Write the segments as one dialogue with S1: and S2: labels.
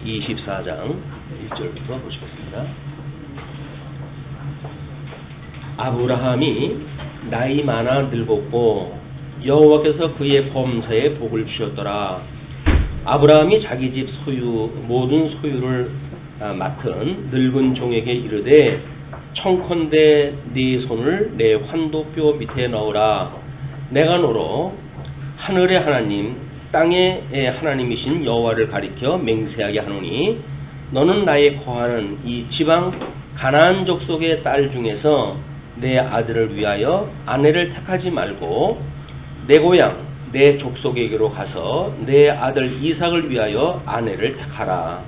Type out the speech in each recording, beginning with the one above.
S1: 24장 1절부터 보시겠습니다. 아브라함이 나이 많아 늙었고 여호와께서 그의 범사에 복을 주셨더라. 아브라함이 자기 집 모든 소유를 맡은 늙은 종에게 이르되 청컨대 네 손을 내 환도뼈 밑에 넣으라. 내가 너로 하늘의 하나님 땅의 하나님이신 여호와를 가리켜 맹세하게 하노니 너는 나의 거하는 이 지방 가나안 족속의 딸 중에서 내 아들을 위하여 아내를 택하지 말고 내 고향 내 족속에게로 가서 내 아들 이삭을 위하여 아내를 택하라.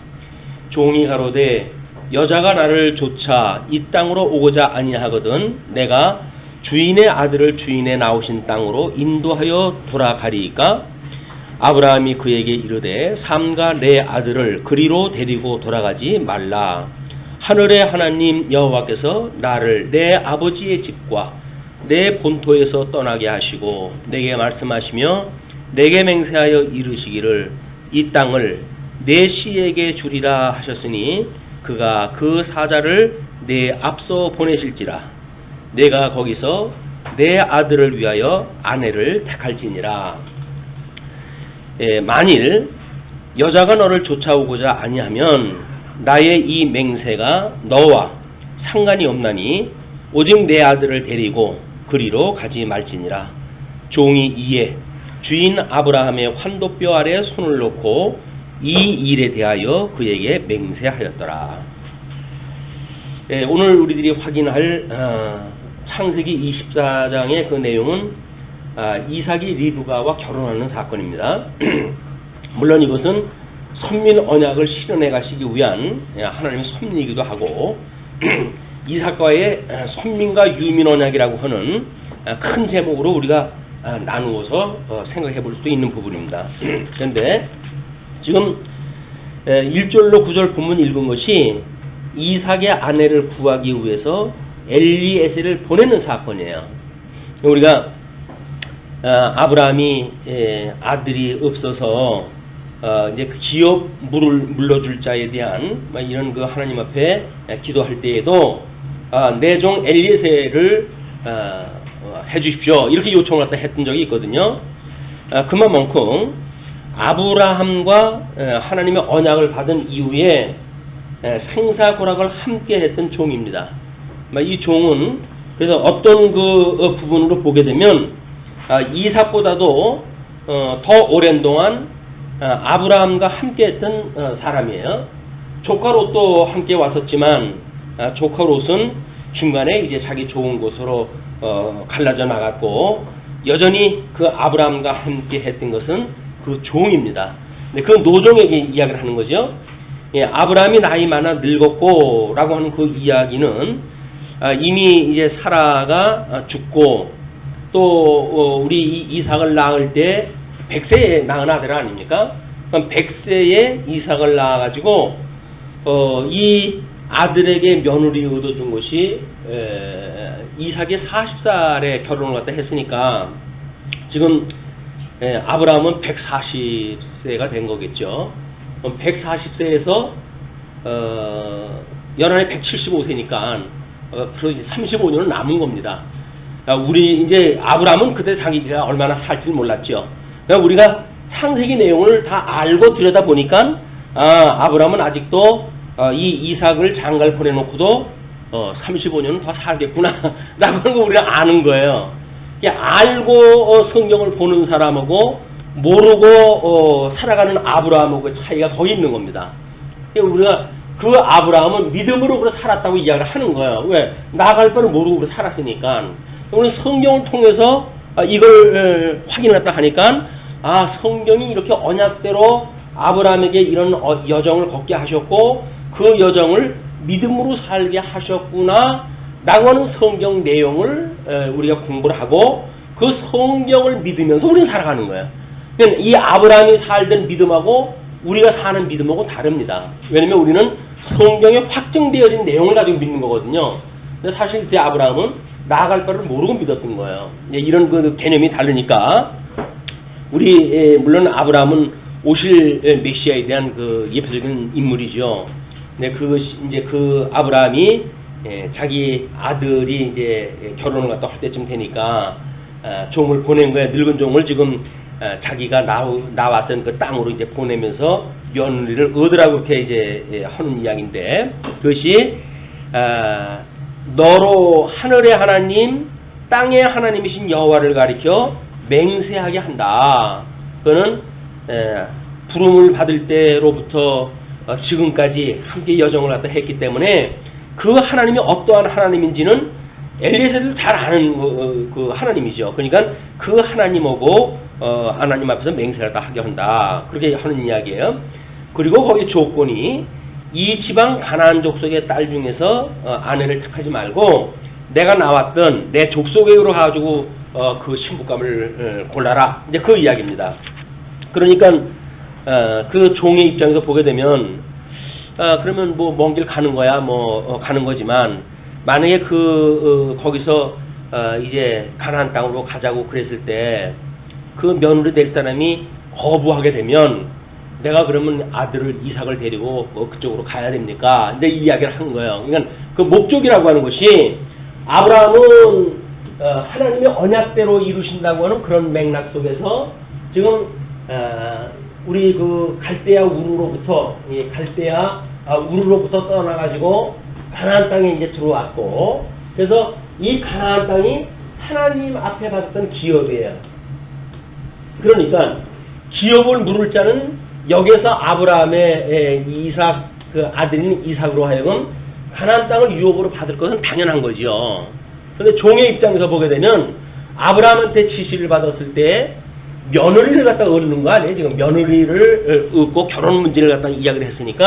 S1: 종이 가로되 여자가 나를 좇아 이 땅으로 오고자 아니하거든 내가 주인의 아들을 주인의 나오신 땅으로 인도하여 돌아가리이까. 아브라함이 그에게 이르되 삼가 내 아들을 그리로 데리고 돌아가지 말라. 하늘의 하나님 여호와께서 나를 내 아버지의 집과 내 본토에서 떠나게 하시고 내게 말씀하시며 내게 맹세하여 이르시기를 이 땅을 내 씨에게 주리라 하셨으니 그가 그 사자를 내 앞서 보내실지라. 내가 거기서 내 아들을 위하여 아내를 택할지니라. 만일 여자가 너를 쫓아오고자 아니하면 나의 이 맹세가 너와 상관이 없나니 오직 내 아들을 데리고 그리로 가지 말지니라. 종이 이에 주인 아브라함의 환도뼈 아래 손을 놓고 이 일에 대하여 그에게 맹세하였더라. 오늘 우리들이 확인할 창세기 24장의 그 내용은 이삭이 리브가와 결혼하는 사건입니다. 물론 이것은 선민 언약을 실현해 가시기 위한 하나님의 섭리이기도 하고 이삭과의 선민과 유민 언약이라고 하는 큰 제목으로 우리가 나누어서 생각해 볼 수 있는 부분입니다. 그런데 지금 1절로 9절 본문 읽은 것이 이삭의 아내를 구하기 위해서 엘리에셀을 보내는 사건이에요. 우리가 아브라함이 아들이 없어서 이제 그 기업 물러줄 자에 대한 이런 그 하나님 앞에 기도할 때에도 내 종 엘리에셀을 해주십시오 이렇게 요청을 했던 적이 있거든요. 그만큼 아브라함과 하나님의 언약을 받은 이후에 생사고락을 함께 했던 종입니다. 이 종은 그래서 어떤 그 부분으로 보게 되면 이삭보다도 더 오랜 동안 아브라함과 함께 했던 사람이에요. 조카 롯도 함께 왔었지만 조카 롯은 중간에 이제 자기 좋은 곳으로 갈라져 나갔고 여전히 그 아브라함과 함께 했던 것은 그 종입니다. 그 노종에게 이야기를 하는 거죠. 아브라함이 나이 많아 늙었고 라고 하는 그 이야기는 이미 이제 사라가 죽고 또 우리 이삭을 낳을 때 100세에 낳은 아들 아닙니까? 그럼 100세에 이삭을 낳아가지고 이 아들에게 며느리 얻어준 것이 이삭이 40살에 결혼을 갖다 했으니까 지금 아브라함은 140세가 된 거겠죠. 140세에서 연한에 175세니까 35년은 남은 겁니다. 우리 이제 아브라함은 그때 자기가 얼마나 살지를 몰랐죠. 그러니까 우리가 창세기 내용을 다 알고 들여다 보니까 아브라함은 아직도 이 이삭을 장가를 보내놓고도 35년은 더 살겠구나 라고 하는 거 우리가 아는 거예요. 알고 성경을 보는 사람하고 모르고 살아가는 아브라함하고 차이가 거의 있는 겁니다. 우리가 그 아브라함은 믿음으로 그래 살았다고 이야기를 하는 거예요. 왜? 나아갈 바를 모르고 그래 살았으니까. 우리는 성경을 통해서 이걸 확인했다 하니까 성경이 이렇게 언약대로 아브라함에게 이런 여정을 걷게 하셨고 그 여정을 믿음으로 살게 하셨구나 라고 하는 성경 내용을 우리가 공부를 하고 그 성경을 믿으면서 우리는 살아가는 거예요. 그러니까 이 아브라함이 살던 믿음하고 우리가 사는 믿음하고 다릅니다. 왜냐면 우리는 성경에 확정되어진 내용을 가지고 믿는 거거든요. 근데 사실 그때 아브라함은 나아갈 바를 모르고 믿었던 거예요. 이런 그 개념이 다르니까 우리 물론 아브라함은 오실 메시아에 대한 그 예표적인 인물이죠. 네, 그것이 이제 그 아브라함이 자기 아들이 이제 결혼을 갖다 할 때쯤 되니까 종을 보낸 거야. 늙은 종을 지금 자기가 나왔던 그 땅으로 이제 보내면서 며느리를 얻으라고 이렇게 이제 하는 이야기인데, 그것이 너로 하늘의 하나님 땅의 하나님이신 여호와를 가리켜 맹세하게 한다. 그는 부름을 받을 때로부터 지금까지 함께 여정을 갖다 했기 때문에 그 하나님이 어떠한 하나님인지는 엘리에셀도 잘 아는 그 하나님이죠. 그러니까 그 하나님하고 하나님 앞에서 맹세를 다 하게 한다. 그렇게 하는 이야기예요. 그리고 거기 조건이 이 지방 가나안 족속의 딸 중에서 아내를 택하지 말고 내가 나왔던 내 족속으로 가지고 그 신부감을 골라라. 이제 그 이야기입니다. 그러니까 그 종의 입장에서 보게 되면 그러면 뭐 먼 길 가는 거야, 가는 거지만 만약에 거기서 이제 가나안 땅으로 가자고 그랬을 때 그 며느리 될 사람이 거부하게 되면 내가 그러면 아들을 이삭을 데리고 그쪽으로 가야 됩니까? 근데 이 이야기를 한 거예요. 그러니까 그 목적이라고 하는 것이 아브라함은 하나님의 언약대로 이루신다고 하는 그런 맥락 속에서 지금 우리 그 갈대아 우르로부터 우르로부터 떠나가지고 가나안 땅에 이제 들어왔고, 그래서 이 가나안 땅이 하나님 앞에 받았던 기업이에요. 그러니까 기업을 물을 자는 여기에서 아브라함의 이삭 그 아들인 이삭으로 하여금 가나안 땅을 유업으로 받을 것은 당연한 거죠. 그런데 종의 입장에서 보게 되면 아브라함한테 지시를 받았을 때 며느리를 갖다 얻는 거 아니에요? 지금 며느리를 얻고 결혼 문제를 갖다 이야기를 했으니까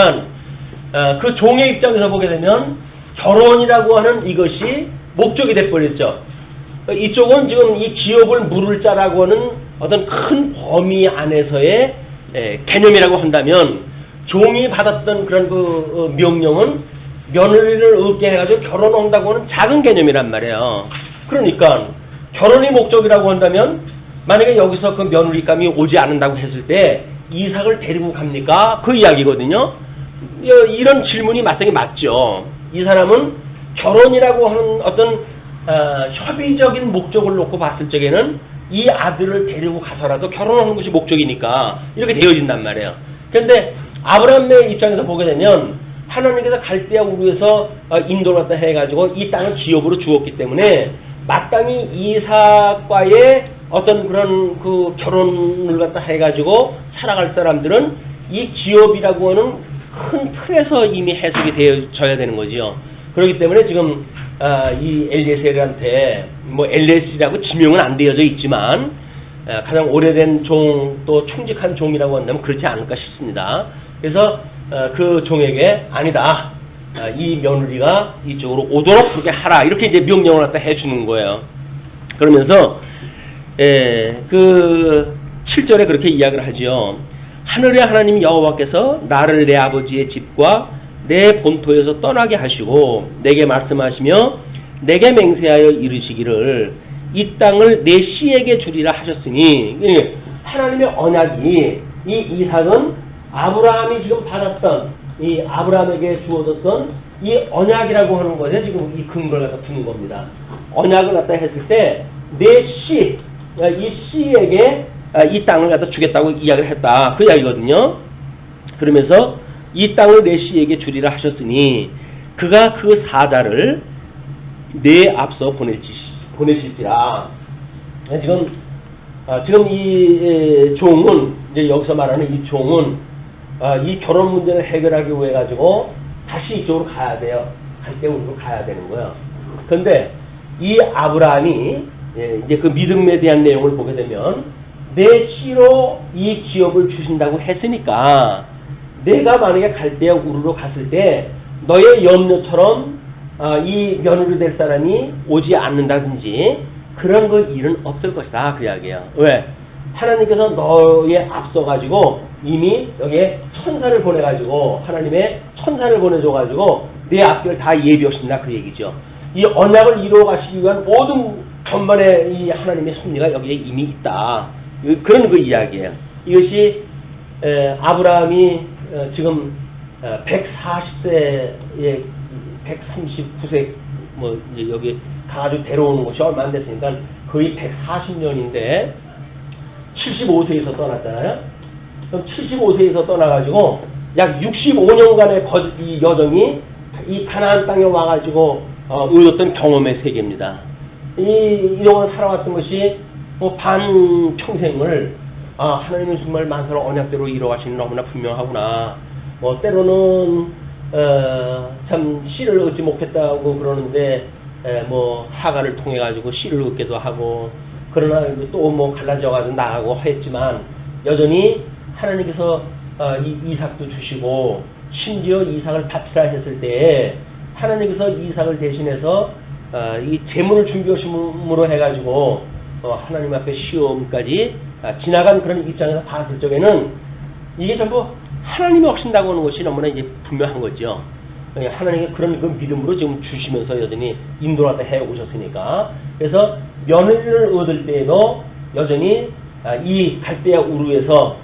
S1: 그 종의 입장에서 보게 되면 결혼이라고 하는 이것이 목적이 돼버렸죠. 이쪽은 지금 이 기업을 물을 자라고 하는 어떤 큰 범위 안에서의 개념이라고 한다면 종이 받았던 그런 그 명령은 며느리를 얻게 해가지고 결혼한다고 하는 작은 개념이란 말이에요. 그러니까 결혼이 목적이라고 한다면 만약에 여기서 그 며느리감이 오지 않는다고 했을 때 이삭을 데리고 갑니까? 그 이야기거든요. 이런 질문이 마땅히 맞죠. 이 사람은 결혼이라고 하는 어떤 협의적인 목적을 놓고 봤을 적에는 이 아들을 데리고 가서라도 결혼하는 것이 목적이니까 이렇게 되어진단 말이에요. 그런데 아브라함의 입장에서 보게 되면 하나님께서 갈대아 우르에서 인도를 갖다 해가지고 이 땅을 기업으로 주었기 때문에 마땅히 이삭과의 어떤 그런 그 결혼을 갖다 해가지고 살아갈 사람들은 이 기업이라고 하는 큰 틀에서 이미 해석이 되어져야 되는 거지요. 그렇기 때문에 지금 이 엘리에셀한테 엘리에셀이라고 지명은 안 되어져 있지만 가장 오래된 종 또 충직한 종이라고 한다면 그렇지 않을까 싶습니다. 그래서 그 종에게 아니다, 이 며느리가 이쪽으로 오도록 그렇게 하라, 이렇게 이제 명령을 갖다 해주는 거예요. 그러면서 그 7절에 그렇게 이야기를 하지요. 하늘의 하나님 여호와께서 나를 내 아버지의 집과 내 본토에서 떠나게 하시고 내게 말씀하시며 내게 맹세하여 이르시기를 이 땅을 내 씨에게 주리라 하셨으니, 하나님의 언약이 이 이삭은 아브라함이 지금 받았던 이 아브라함에게 주어졌던 이 언약이라고 하는 것에 지금 이 근거를 갖다 두는 겁니다. 언약을 갖다 했을 때 내 씨, 이 씨에게 이 땅을 갖다 주겠다고 이야기를 했다, 그 이야기거든요. 그러면서 이 땅을 내 씨에게 주리라 하셨으니 그가 그 사자를 내 앞서 보내실지라. 지금 이 종은, 이제 여기서 말하는 이 종은 이 결혼 문제를 해결하기 위해 가지고 다시 이쪽으로 가야 돼요. 갈대우르로 가야 되는 거예요. 그런데 이 아브라함이 이제 그 믿음에 대한 내용을 보게 되면 내 씨로 이 기업을 주신다고 했으니까 내가 만약에 갈대아 우르로 갔을 때 너의 염려처럼 이 며느리 될 사람이 오지 않는다든지 그런 그 일은 없을 것이다, 그 이야기예요. 왜? 하나님께서 너에 앞서가지고 이미 여기에 천사를 보내가지고 하나님의 천사를 보내줘가지고 내 앞길 다 예비하신다, 그 얘기죠. 이 언약을 이루어 가시기 위한 모든 전반의 이 하나님의 섭리가 여기에 이미 있다, 그런 그 이야기예요. 이것이 아브라함이 지금 140세에 139세 뭐 이제 여기 가가지고 데려오는 것이 얼마 안 됐으니까 거의 140년인데 75세에서 떠났잖아요. 그럼 75세에서 떠나가지고 약 65년간의 이 여정이 이 가나안 땅에 와가지고 얻었던 경험의 세계입니다. 이동안 살아왔던 것이 뭐 반평생을 하나님은 정말 만사를 언약대로 이루어가시는 너무나 분명하구나. 뭐 때로는 참 씨를 얻지 못했다고 그러는데 뭐 하가를 통해 가지고 씨를 얻기도 하고 그러나 또 뭐 갈라져가지고 나가고 했지만 여전히 하나님께서 이삭도 주시고 심지어 이삭을 바치라 했을 때에 하나님께서 이삭을 대신해서 이 재물을 준비하심으로 해가지고 하나님 앞에 시험까지 지나간 그런 입장에서 봤을 적에는 이게 전부 하나님이 하신다고 하는 것이 너무나 이제 분명한 거죠. 하나님이 그런 그 믿음으로 지금 주시면서 여전히 인도하다 해 오셨으니까. 그래서 며느리를 얻을 때에도 여전히 이 갈대아 우르에서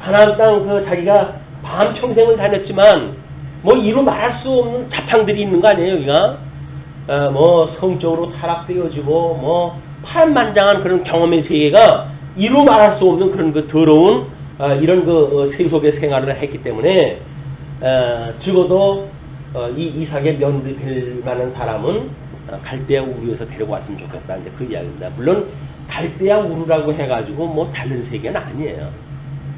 S1: 가나안 땅 그 자기가 반평생을 다녔지만 뭐 이루 말할 수 없는 자탕들이 있는 거 아니에요, 여기가? 뭐 성적으로 타락되어지고 뭐 파란만장한 그런 경험의 세계가 이루 말할 수 없는 그런 그 더러운 이런 그 세속의 생활을 했기 때문에 적어도 이 이삭의 며느리 될 만한 사람은 갈대아 우르에서 데리고 왔으면 좋겠다. 이제 그 이야기입니다. 물론 갈대아 우르라고 해가지고 뭐 다른 세계는 아니에요.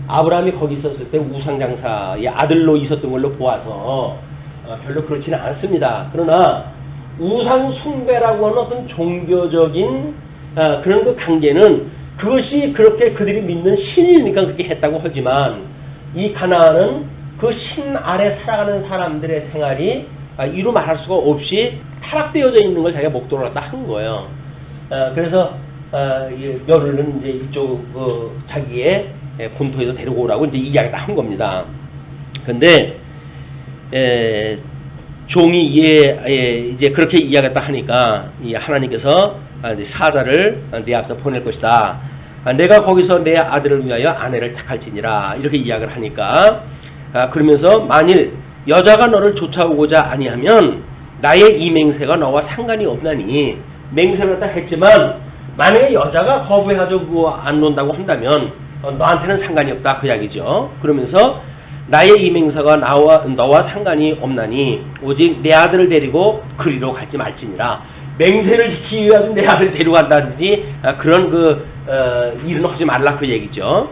S1: 아브라함이 거기 있었을 때 우상장사의 아들로 있었던 걸로 보아서 별로 그렇지는 않습니다. 그러나 우상 숭배라고 하는 어떤 종교적인 그런 그 강제는 그것이 그렇게 그들이 믿는 신이니까 그렇게 했다고 하지만 이 가나안은 그 신 아래 살아가는 사람들의 생활이 이루 말할 수가 없이 타락되어져 있는 걸 자기가 목도로 갖다 한 거예요. 그래서 며느리는 이제 이쪽 자기의 본토에서 데리고 오라고 이제 이야기를 한 겁니다. 근데 종이 이제 그렇게 이야기했다 하니까 이 하나님께서 사자를 내 앞서 보낼 것이다. 내가 거기서 내 아들을 위하여 아내를 택할지니라 이렇게 이야기를 하니까 그러면서 만일 여자가 너를 쫓아오고자 아니하면 나의 이 맹세가 너와 상관이 없나니 맹세를 다 했지만 만약에 여자가 거부해가지고 안 논다고 한다면 너한테는 상관이 없다 그 이야기죠. 그러면서 나의 이 맹세가 너와 상관이 없나니 오직 내 아들을 데리고 그리로 갈지 말지니라. 맹세를 지키기 위해서 내 아들을 데려간다든지 그런 일은 하지 말라 그 얘기죠.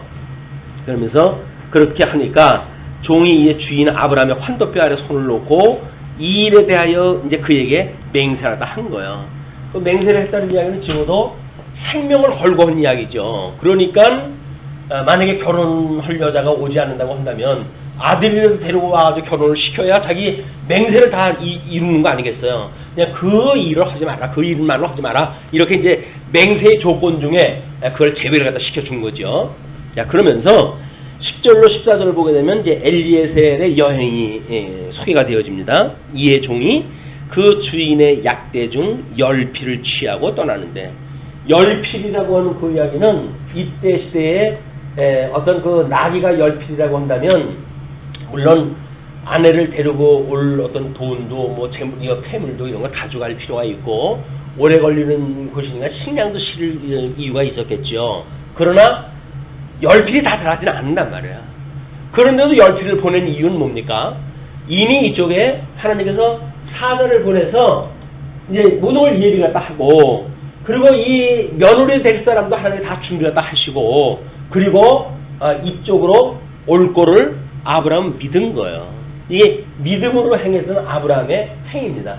S1: 그러면서 그렇게 하니까 종이 이제 주인 아브라함의 환도뼈 아래 손을 놓고 이 일에 대하여 이제 그에게 맹세를 한 거예요. 그 맹세를 했다는 이야기는 적어도 생명을 걸고 한 이야기죠. 그러니까 만약에 결혼할 여자가 오지 않는다고 한다면 아들이라도 데리고 와가지고 결혼을 시켜야 자기 맹세를 다 이루는 거 아니겠어요. 그냥 그 일을 하지 마라, 그 일만로 하지 마라 이렇게 이제 맹세의 조건 중에 그걸 제외를 갖다 시켜준 거죠. 자, 그러면서 10절로 14절을 보게 되면 이제 엘리에셀의 여행이 소개가 되어집니다. 이에 종이 그 주인의 약대 중 10필을 취하고 떠나는데 10필이라고 하는 그 이야기는 이때 시대에 어떤 그 나귀가 10필이라고 한다면 물론 아내를 데리고 올 어떤 돈도 뭐 재물이나 폐물도 이런 걸 가져갈 필요가 있고 오래 걸리는 곳이니까 식량도 실을 이유가 있었겠죠. 그러나 10필이 다 들어가지는 않는단 말이야. 그런데도 10필을 보낸 이유는 뭡니까? 이미 이쪽에 하나님께서 사자를 보내서 이제 모든 걸 예비 갖다 하고 그리고 이 며느리 될 사람도 하나님 다 준비 갖다 하시고 그리고 이쪽으로 올 거를 아브라함은 믿은 거예요. 이게 믿음으로 행했던 아브라함의 행위입니다.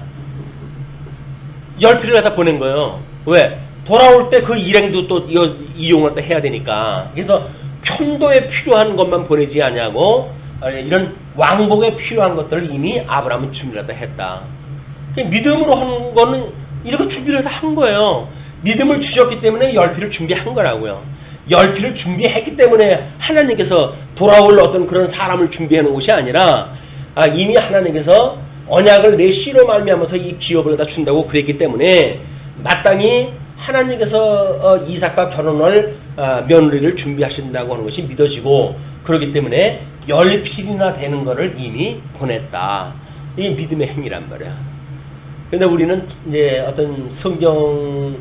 S1: 10필을 갖다 보낸 거예요. 왜? 돌아올 때 그 일행도 또 이용을 또 해야 되니까. 그래서 편도에 필요한 것만 보내지 않냐고 이런 왕복에 필요한 것들을 이미 아브라함은 준비를 다 했다. 믿음으로 한 거는 이렇게 준비를 다 한 거예요. 믿음을 주셨기 때문에 10필을 준비한 거라고요. 10필을 준비했기 때문에 하나님께서 돌아올 어떤 그런 사람을 준비해 놓은 것이 아니라 이미 하나님께서 언약을 내 씨로 말미암아서 이 기업을 다 준다고 그랬기 때문에 마땅히 하나님께서 이삭과 결혼할 며느리를 준비하신다고 하는 것이 믿어지고 그렇기 때문에 10필이나 되는 거를 이미 보냈다. 이게 믿음의 행위란 말이야. 근데 우리는 이제 어떤 성경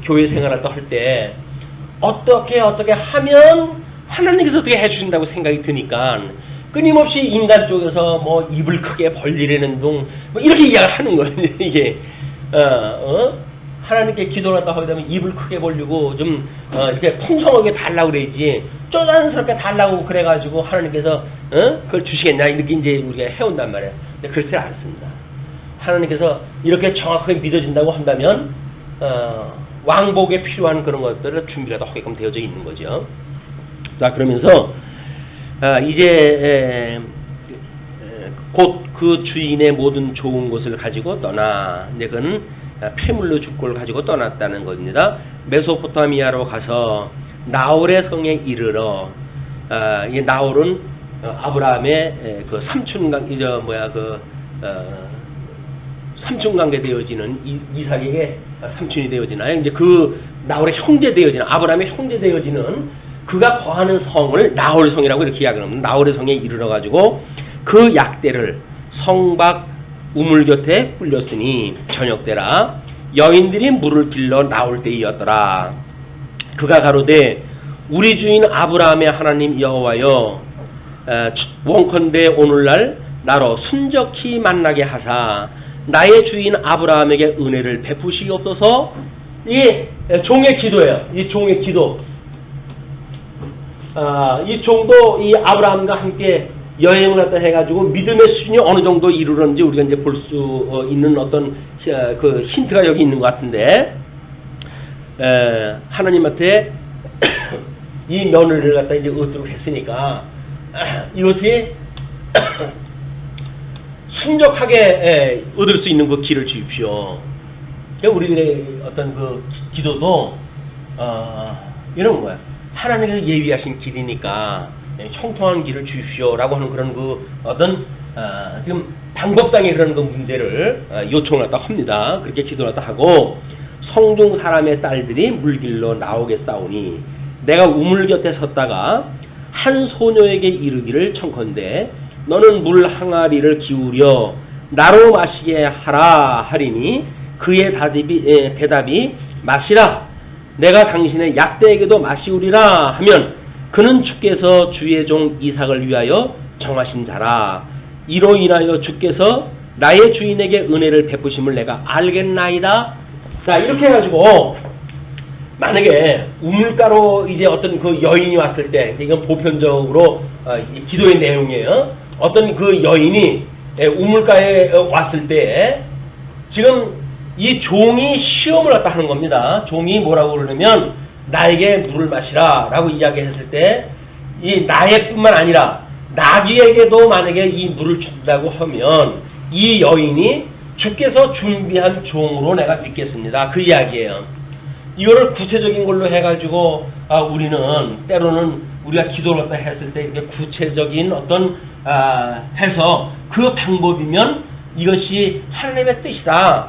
S1: 교회 생활을 할 때 어떻게 하면 하나님께서 어떻게 해주신다고 생각이 드니까 끊임없이 인간 쪽에서 뭐 입을 크게 벌리려는 둥 뭐 이렇게 이야기를 하는 거예요. 이게 하나님께 기도를 하다 하게 되면 입을 크게 벌리고 좀 이렇게 풍성하게 달라고 그래야지 쪼잔스럽게 달라고 그래가지고 하나님께서 그걸 주시겠냐 이렇게 이제 우리가 해온단 말이에요. 근데 그렇지 않습니다. 하나님께서 이렇게 정확하게 믿어진다고 한다면 왕복에 필요한 그런 것들을 준비라도 하게끔 되어져 있는 거죠. 자, 그러면서 이제 곧 그 주인의 모든 좋은 것을 가지고 떠나. 이제 그는 폐물로 죽고를 가지고 떠났다는 겁니다. 메소포타미아로 가서 나홀의 성에 이르러 이 나홀은 아브라함의 그 삼촌 관계 되어지는 이삭에게 삼촌이 되어지나요? 이제 그 나홀의 형제 되어지는 아브라함의 형제 되어지는 그가 거하는 성을 나홀 성이라고 이렇게 이야기를 합니다. 나홀의 성에 이르러 가지고 그 약대를 성 밖 우물 곁에 굴렸으니 저녁 때라 여인들이 물을 길러 나올 때이었더라. 그가 가로되 우리 주인 아브라함의 하나님 여호와여 원컨대 오늘날 나로 순적히 만나게 하사 나의 주인 아브라함에게 은혜를 베푸시옵소서. 이 종의 기도예요. 이 종의 기도. 이 종도 이 아브라함과 함께 여행을 갖다 해가지고 믿음의 수준이 어느 정도 이르렀는지 우리가 이제 볼 수 있는 어떤 그 힌트가 여기 있는 것 같은데, 하나님한테 이 며느리를 갖다 이제 얻도록 했으니까 이것이 순적하게 얻을 수 있는 그 길을 주십시오. 우리들의 어떤 그 기도도 이런 거야. 하나님께서 예비하신 길이니까 형통한 길을 주십시오라고 하는 그런 그 어떤 지금 방법상의 그런 그 문제를 요청을 갖다 합니다. 그렇게 기도를 갖다 하고 성중 사람의 딸들이 물길로 나오겠사오니 내가 우물 곁에 섰다가 한 소녀에게 이르기를 청컨대 너는 물 항아리를 기울여 나로 마시게 하라 하리니 그의 대답이 마시라 내가 당신의 약대에게도 마시우리라 하면 그는 주께서 주의 종 이삭을 위하여 정하신 자라 이로 인하여 주께서 나의 주인에게 은혜를 베푸심을 내가 알겠나이다. 자, 이렇게 해가지고 만약에 우물가로 이제 어떤 그 여인이 왔을 때, 이건 보편적으로 기도의 내용이에요. 어떤 그 여인이 우물가에 왔을 때 지금 이 종이 시험을 갖다 하는 겁니다. 종이 뭐라고 그러냐면 나에게 물을 마시라 라고 이야기했을 때 이 나에뿐만 아니라 나귀에게도 만약에 이 물을 준다고 하면 이 여인이 주께서 준비한 종으로 내가 믿겠습니다. 그 이야기예요. 이거를 구체적인 걸로 해가지고 우리는 때로는 우리가 기도를 했을 때 이렇게 구체적인 어떤 해서 그 방법이면 이것이 하나님의 뜻이다.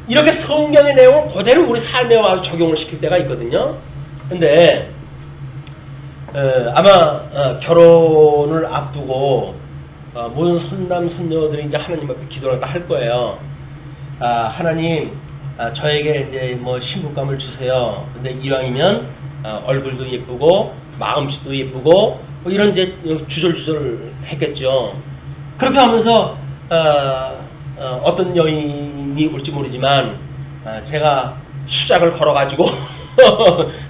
S1: 이렇게 성경의 내용을 그대로 우리 삶에 와서 적용을 시킬 때가 있거든요. 근데 아마 결혼을 앞두고 모든 선남 선녀들이 이제 하나님 앞에 기도를 할 거예요. 하나님, 저에게 이제 뭐 신부감을 주세요. 근데 이왕이면 얼굴도 예쁘고 마음씨도 예쁘고 뭐 이런 이제 주절주절 했겠죠. 그렇게 하면서 어떤 여인이 올지 모르지만 제가 수작을 걸어가지고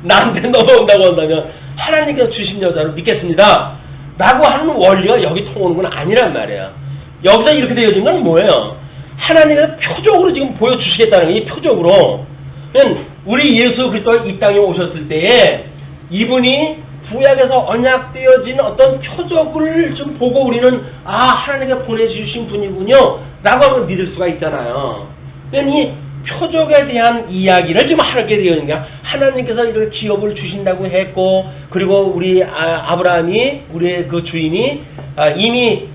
S1: 나한테 넘어온다고 한다면 하나님께서 주신 여자를 믿겠습니다 라고 하는 원리가 여기 통오는 건 아니란 말이에요. 여기서 이렇게 되어진 건 뭐예요? 하나님께서 표적으로 지금 보여주시겠다는 게 표적으로. 우리 예수 그리스도가 이 땅에 오셨을 때에 이분이 구약에서 언약되어진 어떤 표적을 좀 보고 우리는 하나님께서 보내주신 분이군요 라고 하면 믿을 수가 있잖아요. 이 표적에 대한 이야기를 지금 하게 되어진 거야. 하나님께서 이렇게 기업을 주신다고 했고, 그리고 우리 아브라함이 우리의 그 주인이 이미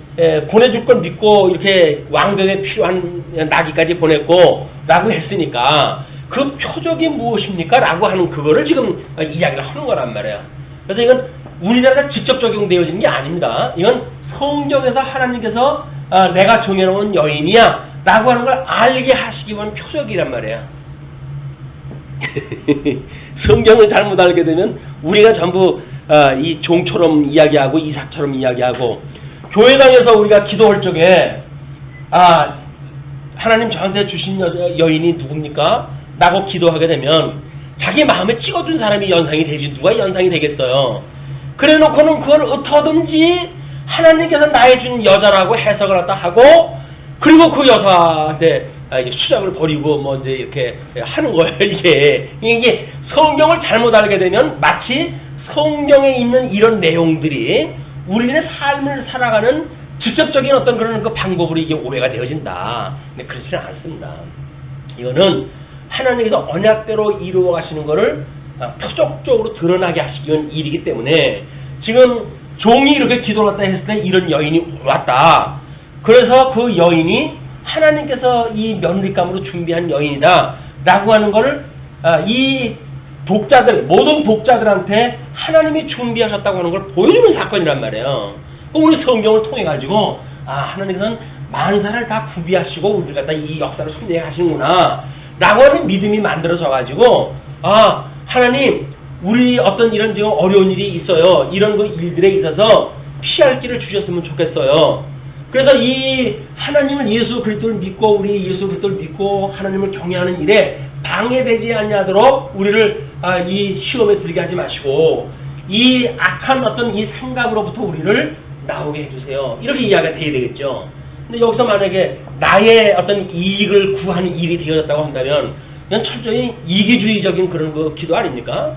S1: 보내줄 걸 믿고 이렇게 왕정에 필요한 나귀까지 보냈고 라고 했으니까 그 표적이 무엇입니까? 라고 하는 그거를 지금 이야기를 하는 거란 말이에요. 그래서 이건 우리나라 직접 적용되어지는 게 아닙니다. 이건 성경에서 하나님께서 내가 정해놓은 여인이야 라고 하는 걸 알게 하시기 위한 표적이란 말이에요. 성경을 잘못 알게 되면 우리가 전부 이 종처럼 이야기하고 이삭처럼 이야기하고, 교회당에서 우리가 기도할 적에 하나님 저한테 주신 여인이 누굽니까? 라고 기도하게 되면 자기 마음에 찍어준 사람이 연상이 되지 누가 연상이 되겠어요. 그래 놓고는 그걸 어떠든지 하나님께서 나의 준 여자라고 해석을 갖다 하고, 그리고 그 여자한테 수작을 벌이고 뭐 이제 이렇게 하는 거예요. 이게 성경을 잘못 알게 되면 마치 성경에 있는 이런 내용들이 우리의 삶을 살아가는 직접적인 어떤 그런 그 방법으로 이게 오해가 되어진다. 근데 그렇지는 않습니다. 이거는 하나님께서 언약대로 이루어 가시는 것을 표적적으로 드러나게 하시기 위한 일이기 때문에, 지금 종이 이렇게 기도를 했다 했을 때 이런 여인이 왔다. 그래서 그 여인이 하나님께서 이 며느리감으로 준비한 여인이다 라고 하는 것을 이 독자들, 모든 독자들한테 하나님이 준비하셨다고 하는 걸 보여주는 사건이란 말이에요. 우리 성경을 통해 가지고 하나님께서는 만사를 다 구비하시고 우리를 갖다 이 역사를 순례해 가시는구나 라고 하는 믿음이 만들어져 가지고, 하나님 우리 어떤 이런 지금 어려운 일이 있어요. 이런 그 일들에 있어서 피할 길을 주셨으면 좋겠어요. 그래서 이 하나님을 예수 그리스도를 믿고 우리 예수 그리스도를 믿고 하나님을 경외하는 일에 방해되지 아니하도록 우리를 이 시험에 들게 하지 마시고 이 악한 어떤 이 생각으로부터 우리를 나오게 해주세요. 이렇게 이야기가 돼야 되겠죠. 근데 여기서 만약에 나의 어떤 이익을 구하는 일이 되어졌다고 한다면 그냥 철저히 이기주의적인 그런 그 기도 아닙니까?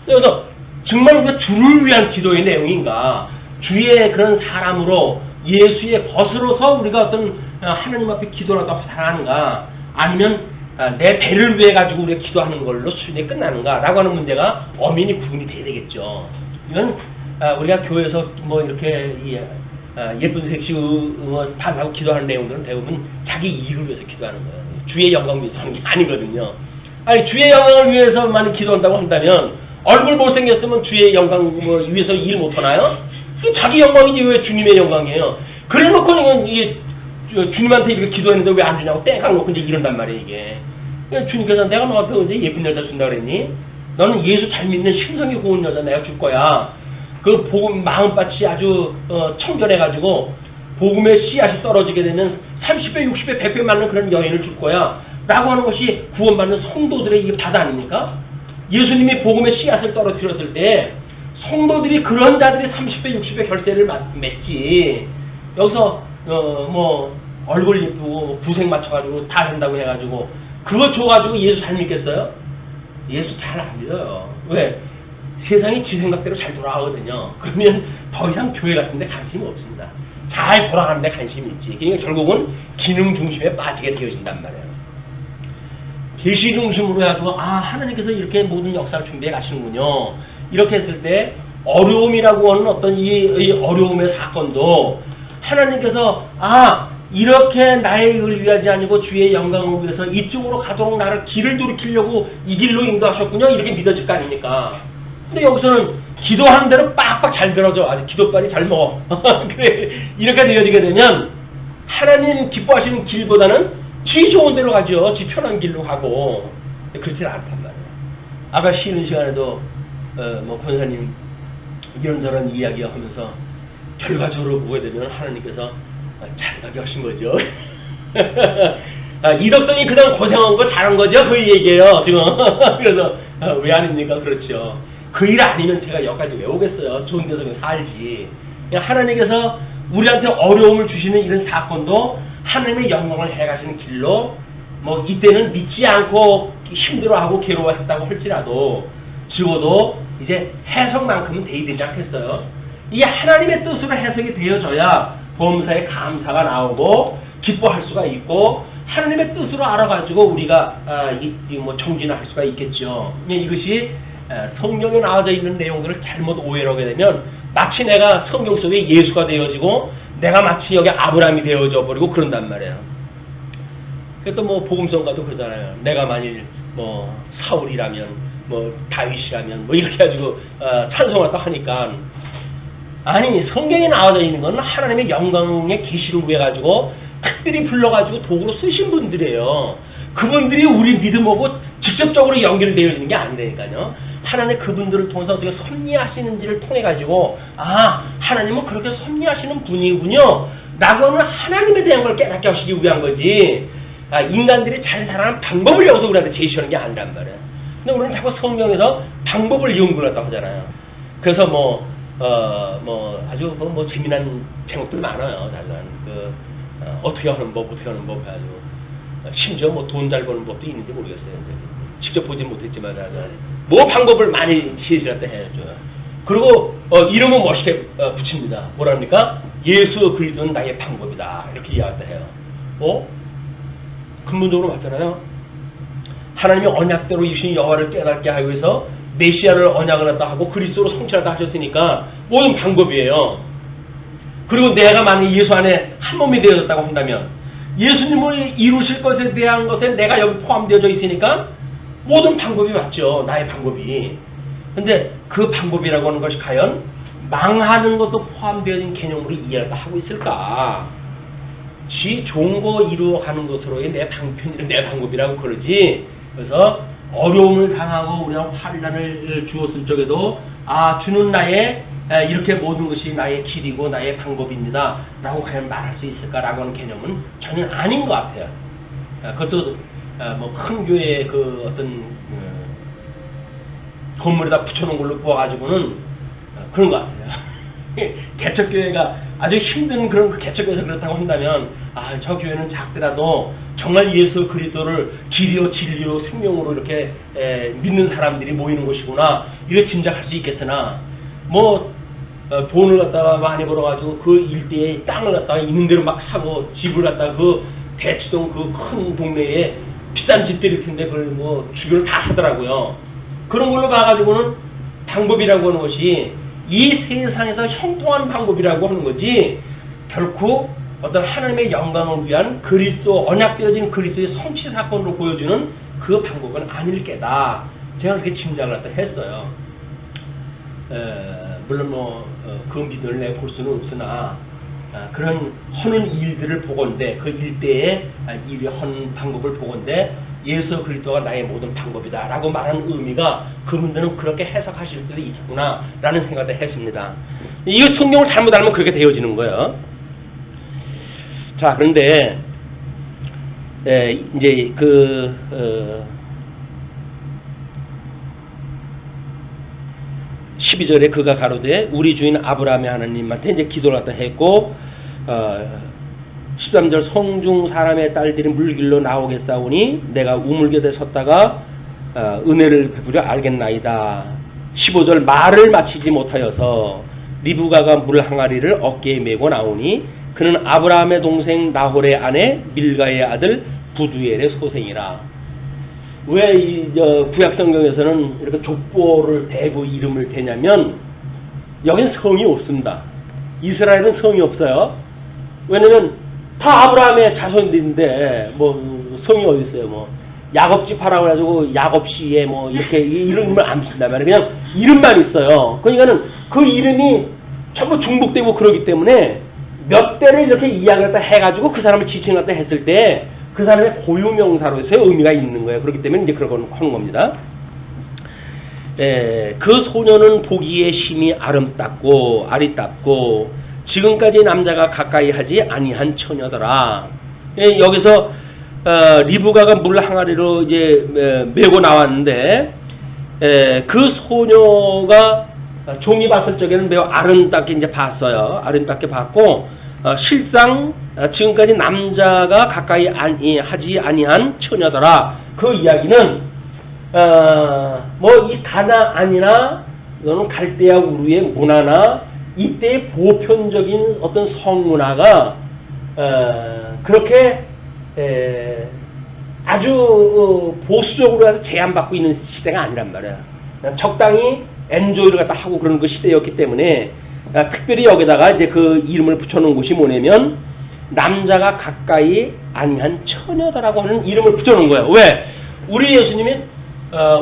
S1: 그래서 정말 우리가 주를 위한 기도의 내용인가, 주의 그런 사람으로 예수의 벗으로서 우리가 어떤 하나님 앞에 기도를 하고 살아가는가, 아니면 내 배를 위해 가지고 우리가 기도하는 걸로 수준이 끝나는가라고 하는 문제가 엄연히 구분이 돼야 되겠죠. 이건 우리가 교회에서 뭐 이렇게 예쁜 색시 달라고 기도하는 내용들은 대부분 자기 이익을 위해서 기도하는 거예요. 주의 영광을 위해서 하는 게 아니거든요. 아니 주의 영광을 위해서만 기도한다고 한다면 얼굴 못생겼으면 주의 영광 위해서 일 못하나요? 자기 영광이지 왜 주님의 영광이에요. 그래놓고 이게 주님한테 이렇게 기도했는데 왜 안 주냐고 땡깡 놓고 이제 이런단 말이에요. 이게 주님께서 내가 너한테 언제 예쁜 여자 준다 그랬니? 너는 예수 잘 믿는 신성이 고운 여자 내가 줄 거야. 그 복음 마음밭이 아주 청결해가지고 복음의 씨앗이 떨어지게 되는 30배 60배 100배 맞는 그런 여인을 줄 거야 라고 하는 것이 구원받는 성도들의 이 바다 아닙니까? 예수님이 복음의 씨앗을 떨어뜨렸을 때 성도들이 그런 자들이 30배 60배 결세를 맺지, 여기서 뭐 얼굴 예쁘고 구색 맞춰가지고 다 한다고 해가지고 그거 줘가지고 예수 잘 믿겠어요? 예수 잘 안 믿어요. 왜? 세상이 지 생각대로 잘 돌아가거든요. 그러면 더 이상 교회 같은 데 관심이 없습니다. 잘 돌아가는 데 관심이 있지. 그러니까 결국은 기능 중심에 빠지게 되어진단 말이에요. 계시 중심으로 해가지고 하나님께서 이렇게 모든 역사를 준비해 가시는군요. 이렇게 했을 때 어려움이라고 하는 어떤 이 어려움의 사건도 하나님께서 이렇게 나의 의를 위하지 아니고 주의 영광을 위해서 이쪽으로 가도록 나를 길을 돌이키려고 이 길로 인도하셨군요. 이렇게 믿어질 거 아닙니까? 근데 여기서는 기도하는 대로 빡빡 잘 들어줘. 아주 기도빨이 잘 먹어. 그래, 이렇게 되어지게 되면 하나님 기뻐하시는 길보다는 지 좋은 데로 가죠. 지 편한 길로 가고. 그렇지 않단 말이에요. 아까 쉬는 시간에도 뭐 권사님 이런저런 이야기 하면서 결과적으로 보게 되면 하나님께서 잘하게 하신 거죠. 이덕성이 그동안 고생한 거 잘한 거죠. 그 얘기예요 지금. 그래서 왜 아닙니까? 그렇죠. 그 일 아니면 제가 여기까지 왜 오겠어요. 좋은 데서 그냥 살지. 하나님께서 우리한테 어려움을 주시는 이런 사건도 하나님의 영광을 해가시는 길로, 뭐 이때는 믿지 않고 힘들어하고 괴로워했다고 할지라도 적어도 이제 해석만큼은 돼야 되지 않겠어요? 이게 하나님의 뜻으로 해석이 되어져야 범사에 감사가 나오고 기뻐할 수가 있고 하나님의 뜻으로 알아가지고 우리가 뭐 정진할 수가 있겠죠. 이것이 성경에 나와져 있는 내용들을 잘못 오해를 하게 되면 마치 내가 성경 속에 예수가 되어지고 내가 마치 여기 아브라함이 되어져 버리고 그런단 말이에요. 그래서 뭐 복음성가도 그러잖아요. 내가 만일 뭐 사울이라면 뭐 다윗이라면 뭐 이렇게 해가지고 찬송을 딱 하니까 아니 성경에 나와져 있는 건 하나님의 영광의 계시를 위해 가지고 특별히 불러가지고 도구로 쓰신 분들이에요. 그분들이 우리 믿음하고 직접적으로 연결되어 있는 게 아니라니까요. 하나님 그분들을 통해서 어떻게 섭리하시는지를 통해 가지고 하나님은 그렇게 섭리하시는 분이군요 라고 하는 하나님에 대한 걸 깨닫게 하시기 위한 거지, 인간들이 잘 살아가는 방법을 여기서 우리한테 제시하는 게 아니란 말이에요. 근데 우리는 자꾸 성경에서 방법을 연구했다고 하잖아요. 그래서 아주 재미난 제목들 많아요. 어떻게 하는 법, 어떻게 하는 법 해가지고. 심지어 돈 잘 버는 법도 있는지 모르겠어요. 직접 보진 못했지만, 방법을 많이 제시할 때 해야죠. 그리고, 이름은 멋있게 붙입니다. 뭐랍니까? 예수 그리스도는 나의 방법이다. 이렇게 이야기할 때 해요. 근본적으로 맞잖아요. 하나님이 언약대로 이신 여호와를 깨닫게 하기 위해서 메시아를 언약을 했다 하고 그리스도로 성취하다 하셨으니까 모든 방법이에요. 그리고 내가 만약 예수 안에 한 몸이 되어졌다고 한다면 예수님을 이루실 것에 대한 것에 내가 여기 포함되어져 있으니까 모든 방법이 맞죠. 나의 방법이. 근데 그 방법이라고 하는 것이 과연 망하는 것도 포함되어진 개념으로 이해를 하고 있을까? 지 좋은 거 이루어가는 것으로의 내 방법이라고 그러지. 그래서 어려움을 당하고 우리가 환난을 주었을 적에도 주는 나의 이렇게 모든 것이 나의 길이고 나의 방법입니다 라고 과연 말할 수 있을까라고 하는 개념은 전혀 아닌 것 같아요. 그것도 큰 교회의 어떤 건물에다 붙여놓은 걸로 보아가지고는 그런 것 같아요. 개척교회가 아주 힘든 그런 개척교회에서 그렇다고 한다면 저 교회는 작더라도 정말 예수 그리스도를 길이요 진리요 생명으로 이렇게 믿는 사람들이 모이는 곳이구나 이렇게 짐작할 수 있겠으나 돈을 갖다가 많이 벌어가지고 그 일대에 땅을 갖다가 있는 대로 막 사고 집을 갖다가 그 대치동 그 큰 동네에 비싼 집들일 텐데 그걸 주변을 다 사더라고요. 그런 걸로 봐가지고는 방법이라고 하는 것이 이 세상에서 형통한 방법이라고 하는 거지 결코 어떤 하나님의 영광을 위한 그리스도 언약되어진 그리스도의 성취 사건으로 보여주는 그 방법은 아닐 게다. 제가 그렇게 짐작을 갖다 했어요. 물론 그 믿음을 내가 볼 수는 없으나 그런 하는 일들을 보건대 그 일대에 일이 하는 방법을 보건대 예수 그리스도가 나의 모든 방법이다 라고 말하는 의미가 그분들은 그렇게 해석하실 수도 있구나 라는 생각을 했습니다. 이 성경을 잘못 알면 그렇게 되어지는 거예요. 자, 그런데 이제 12절에 그가 가로되 우리 주인 아브라함의 하나님한테 이제 기도를 갖다 했고 13절 성중 사람의 딸들이 물길로 나오겠사오니 내가 우물곁에 섰다가 은혜를 베풀려 알겠나이다. 15절 말을 마치지 못하여서 리브가가 물 항아리를 어깨에 메고 나오니 그는 아브라함의 동생 나홀의 아내 밀가의 아들 부두엘의 소생이라. 왜 이 구약 성경에서는 이렇게 족보를 대고 이름을 대냐면 여긴 성이 없습니다. 이스라엘은 성이 없어요. 왜냐면 다 아브라함의 자손들인데 성이 어디 있어요? 야곱집 하라고 해가지고 야곱씨의 이렇게 이름을 안 쓴단 말이에요. 그냥 이름만 있어요. 그러니까는 그 이름이 전부 중복되고 그러기 때문에 몇 대를 이렇게 이야기를 해가지고 그 사람을 지칭을 했을 때 그 사람의 고유명사로서의 의미가 있는 거예요. 그렇기 때문에 이제 그런 하는 겁니다. 그 소녀는 보기에 심히 아름답고 아리답고 지금까지 남자가 가까이 하지 아니한 처녀더라. 여기서 리브가가 물 항아리로 이제 메고 나왔는데 그 소녀가 종이 봤을 적에는 매우 아름답게 이제 봤어요. 아름답게 봤고 실상 지금까지 남자가 가까이 하지 아니한 처녀더라. 그 이야기는 이 가나안이나 너는 갈대아 우르의 문화나 이때의 보편적인 어떤 성문화가 그렇게 아주 보수적으로 제한받고 있는 시대가 아니란 말이야. 적당히 엔조이를 갖다 하고 그런 그 시대였기 때문에 특별히 여기다가 이제 그 이름을 붙여놓은 곳이 뭐냐면 남자가 가까이 아니한 처녀다라고 하는 이름을 붙여놓은 거예요. 왜? 우리 예수님이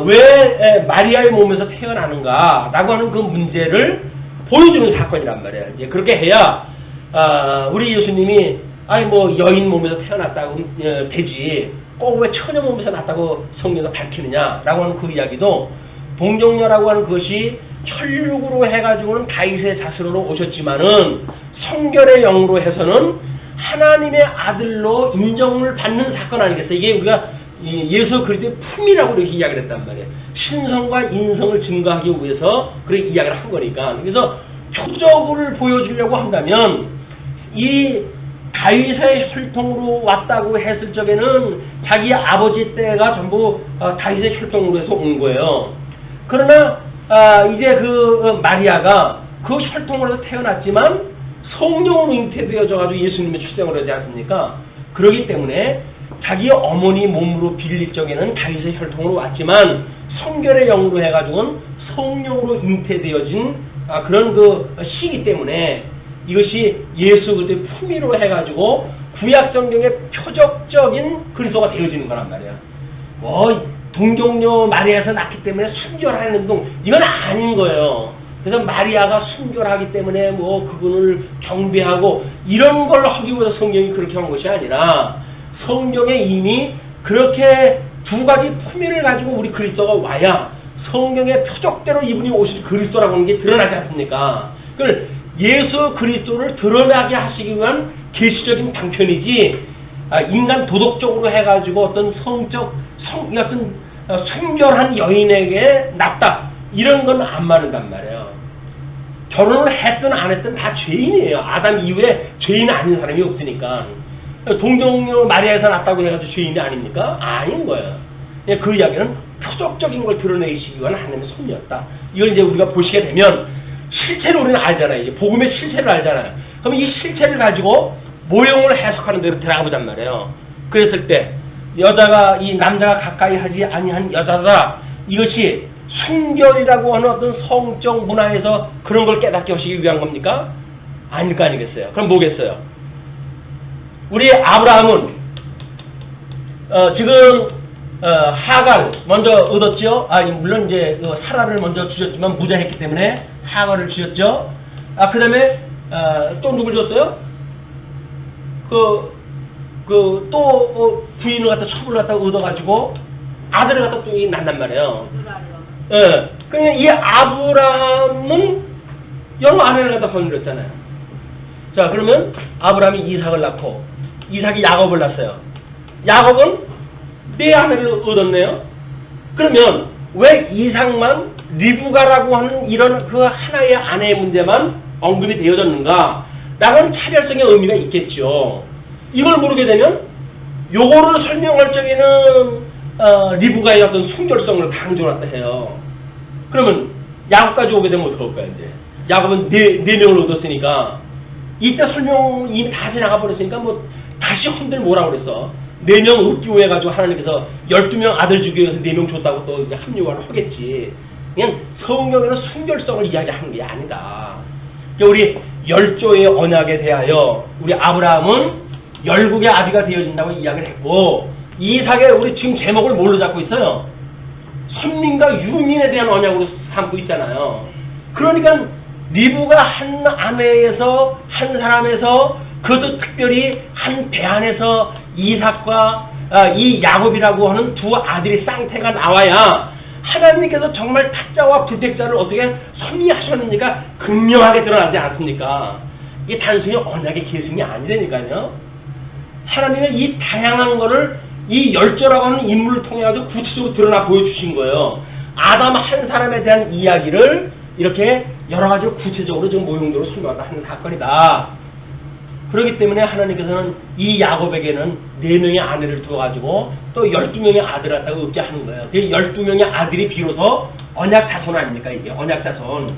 S1: 왜 마리아의 몸에서 태어나는가라고 하는 그 문제를 보여주는 사건이란 말이에요. 이제 그렇게 해야 우리 예수님이 아니 뭐 여인 몸에서 태어났다고 되지 꼭 왜 처녀 몸에서 났다고 성경에서 밝히느냐라고 하는 그 이야기도 동정녀라고 하는 것이 혈육으로 해가지고는 다윗의 자손으로 오셨지만은 성결의 영으로 해서는 하나님의 아들로 인정을 받는 사건 아니겠어요? 이게 우리가 예수 그리스도의 품이라고 이렇게 이야기를 했단 말이에요. 신성과 인성을 증거하기 위해서 그렇게 이야기를 한 거니까. 그래서 표적을 보여주려고 한다면 이 다윗의 혈통으로 왔다고 했을 적에는 자기 아버지 때가 전부 다윗의 혈통으로 해서 온 거예요. 그러나 이제 그 마리아가 그 혈통으로 해서 태어났지만 성령으로 잉태되어져가지고 예수님의 출생을 하지 않습니까? 그렇기 때문에 자기 어머니 몸으로 빌릴 적에는 다윗의 혈통으로 왔지만 성결의 영으로 해가지고는 성령으로 잉태되어진 그런 그 시기 때문에 이것이 예수 그리스도의 품위로 해가지고 구약 성경의 표적적인 그리스도가 되어지는 거란 말이야. 뭐 동정녀 마리아에서 낳기 때문에 순결하는 동 이건 아닌 거예요. 그래서 마리아가 순결하기 때문에 뭐 그분을 경배하고 이런 걸 하기 위해서 성경이 그렇게 한 것이 아니라 성경에 이미 그렇게 두 가지 품위를 가지고 우리 그리스도가 와야 성경의 표적대로 이분이 오실 그리스도라고 하는 게 드러나지 않습니까? 그걸 예수 그리스도를 드러나게 하시기 위한 계시적인 방편이지 인간 도덕적으로 해가지고 어떤 어떤 순결한 여인에게 낫다 이런 건 안 맞는단 말이에요. 결혼을 했든 안 했든 다 죄인이에요. 아담 이후에 죄인 아닌 사람이 없으니까. 동정녀 마리아에서 낳았다고 해가지고 죄인이 아닙니까? 아닌 거예요. 그 이야기는 표적적인 걸 드러내시기 위한 하나님의 섭리였다. 이걸 이제 우리가 보시게 되면 실체를 우리는 알잖아요. 이제 복음의 실체를 알잖아요. 그럼 이 실체를 가지고 모형을 해석하는 데로 들어가 보단 말이에요. 그랬을 때 여자가 이 남자가 가까이 하지 아니한 여자다. 이것이 순결이라고 하는 어떤 성적 문화에서 그런 걸 깨닫게 하시기 위한 겁니까? 아닐 거 아니겠어요? 그럼 뭐겠어요? 우리 아브라함은 지금 하갈 먼저 얻었죠. 물론 이제 사라를 먼저 주셨지만 무자했기 때문에 하갈을 주셨죠. 그다음에 또 누굴 줬어요? 또 부인을 갖다 첩을 갖다 얻어가지고 아들을 갖다 또 낳는단 말이에요. 예. 그러니까 이 아브라함은 여러 아내를 갖다 거느렸잖아요. 자, 그러면 아브라함이 이삭을 낳고 이삭이 야곱을 낳았어요. 야곱은 네 아내를 얻었네요. 그러면 왜 이삭만 리브가라고 하는 이런 그 하나의 아내의 문제만 언급이 되어졌는가? 라고는 차별성의 의미가 있겠죠. 이걸 모르게 되면 요거를 설명할 적에는 리브가의 어떤 순결성을 강조했다 해요. 그러면 야곱까지 오게 되면 어떨까요? 이제 야곱은 네 명을 얻었으니까 이때 설명 이미 다 지나가 버렸으니까 뭐 다시 혼들 뭐라고 그랬어? 4명 얻기 위해 가지고 하나님께서 12명 아들 주기 위해서 4명 줬다고 또 이제 합리화를 하겠지. 그냥 성경에는 순결성을 이야기하는 게 아니다. 우리 열조의 언약에 대하여 우리 아브라함은 열국의 아비가 되어진다고 이야기를 했고, 이삭의 우리 지금 제목을 뭘로 잡고 있어요? 선민과 유민에 대한 언약으로 삼고 있잖아요. 그러니까 리브가 한 아내에서 한 사람에서 그것도 특별히 한 배 안에서 이삭과 이 야곱이라고 하는 두 아들의 쌍태가 나와야 하나님께서 정말 타짜와 불택자를 어떻게 섭리하셨는지가 극명하게 드러나지 않습니까? 이게 단순히 언약의 계승이 아니라니까요. 하나님의 이 다양한 거를 이 열조라고 하는 인물을 통해 가지고 구체적으로 드러나 보여주신 거예요. 아담 한 사람에 대한 이야기를 이렇게 여러 가지로 구체적으로 지금 모형적으로 설명하는 사건이다. 그렇기 때문에 하나님께서는 이 야곱에게는 4명의 아내를 두어가지고 또 12명의 아들을 갖다가 얻게 하는 거예요. 그 12명의 아들이 비로소 언약 자손 아닙니까? 이게 언약 자손.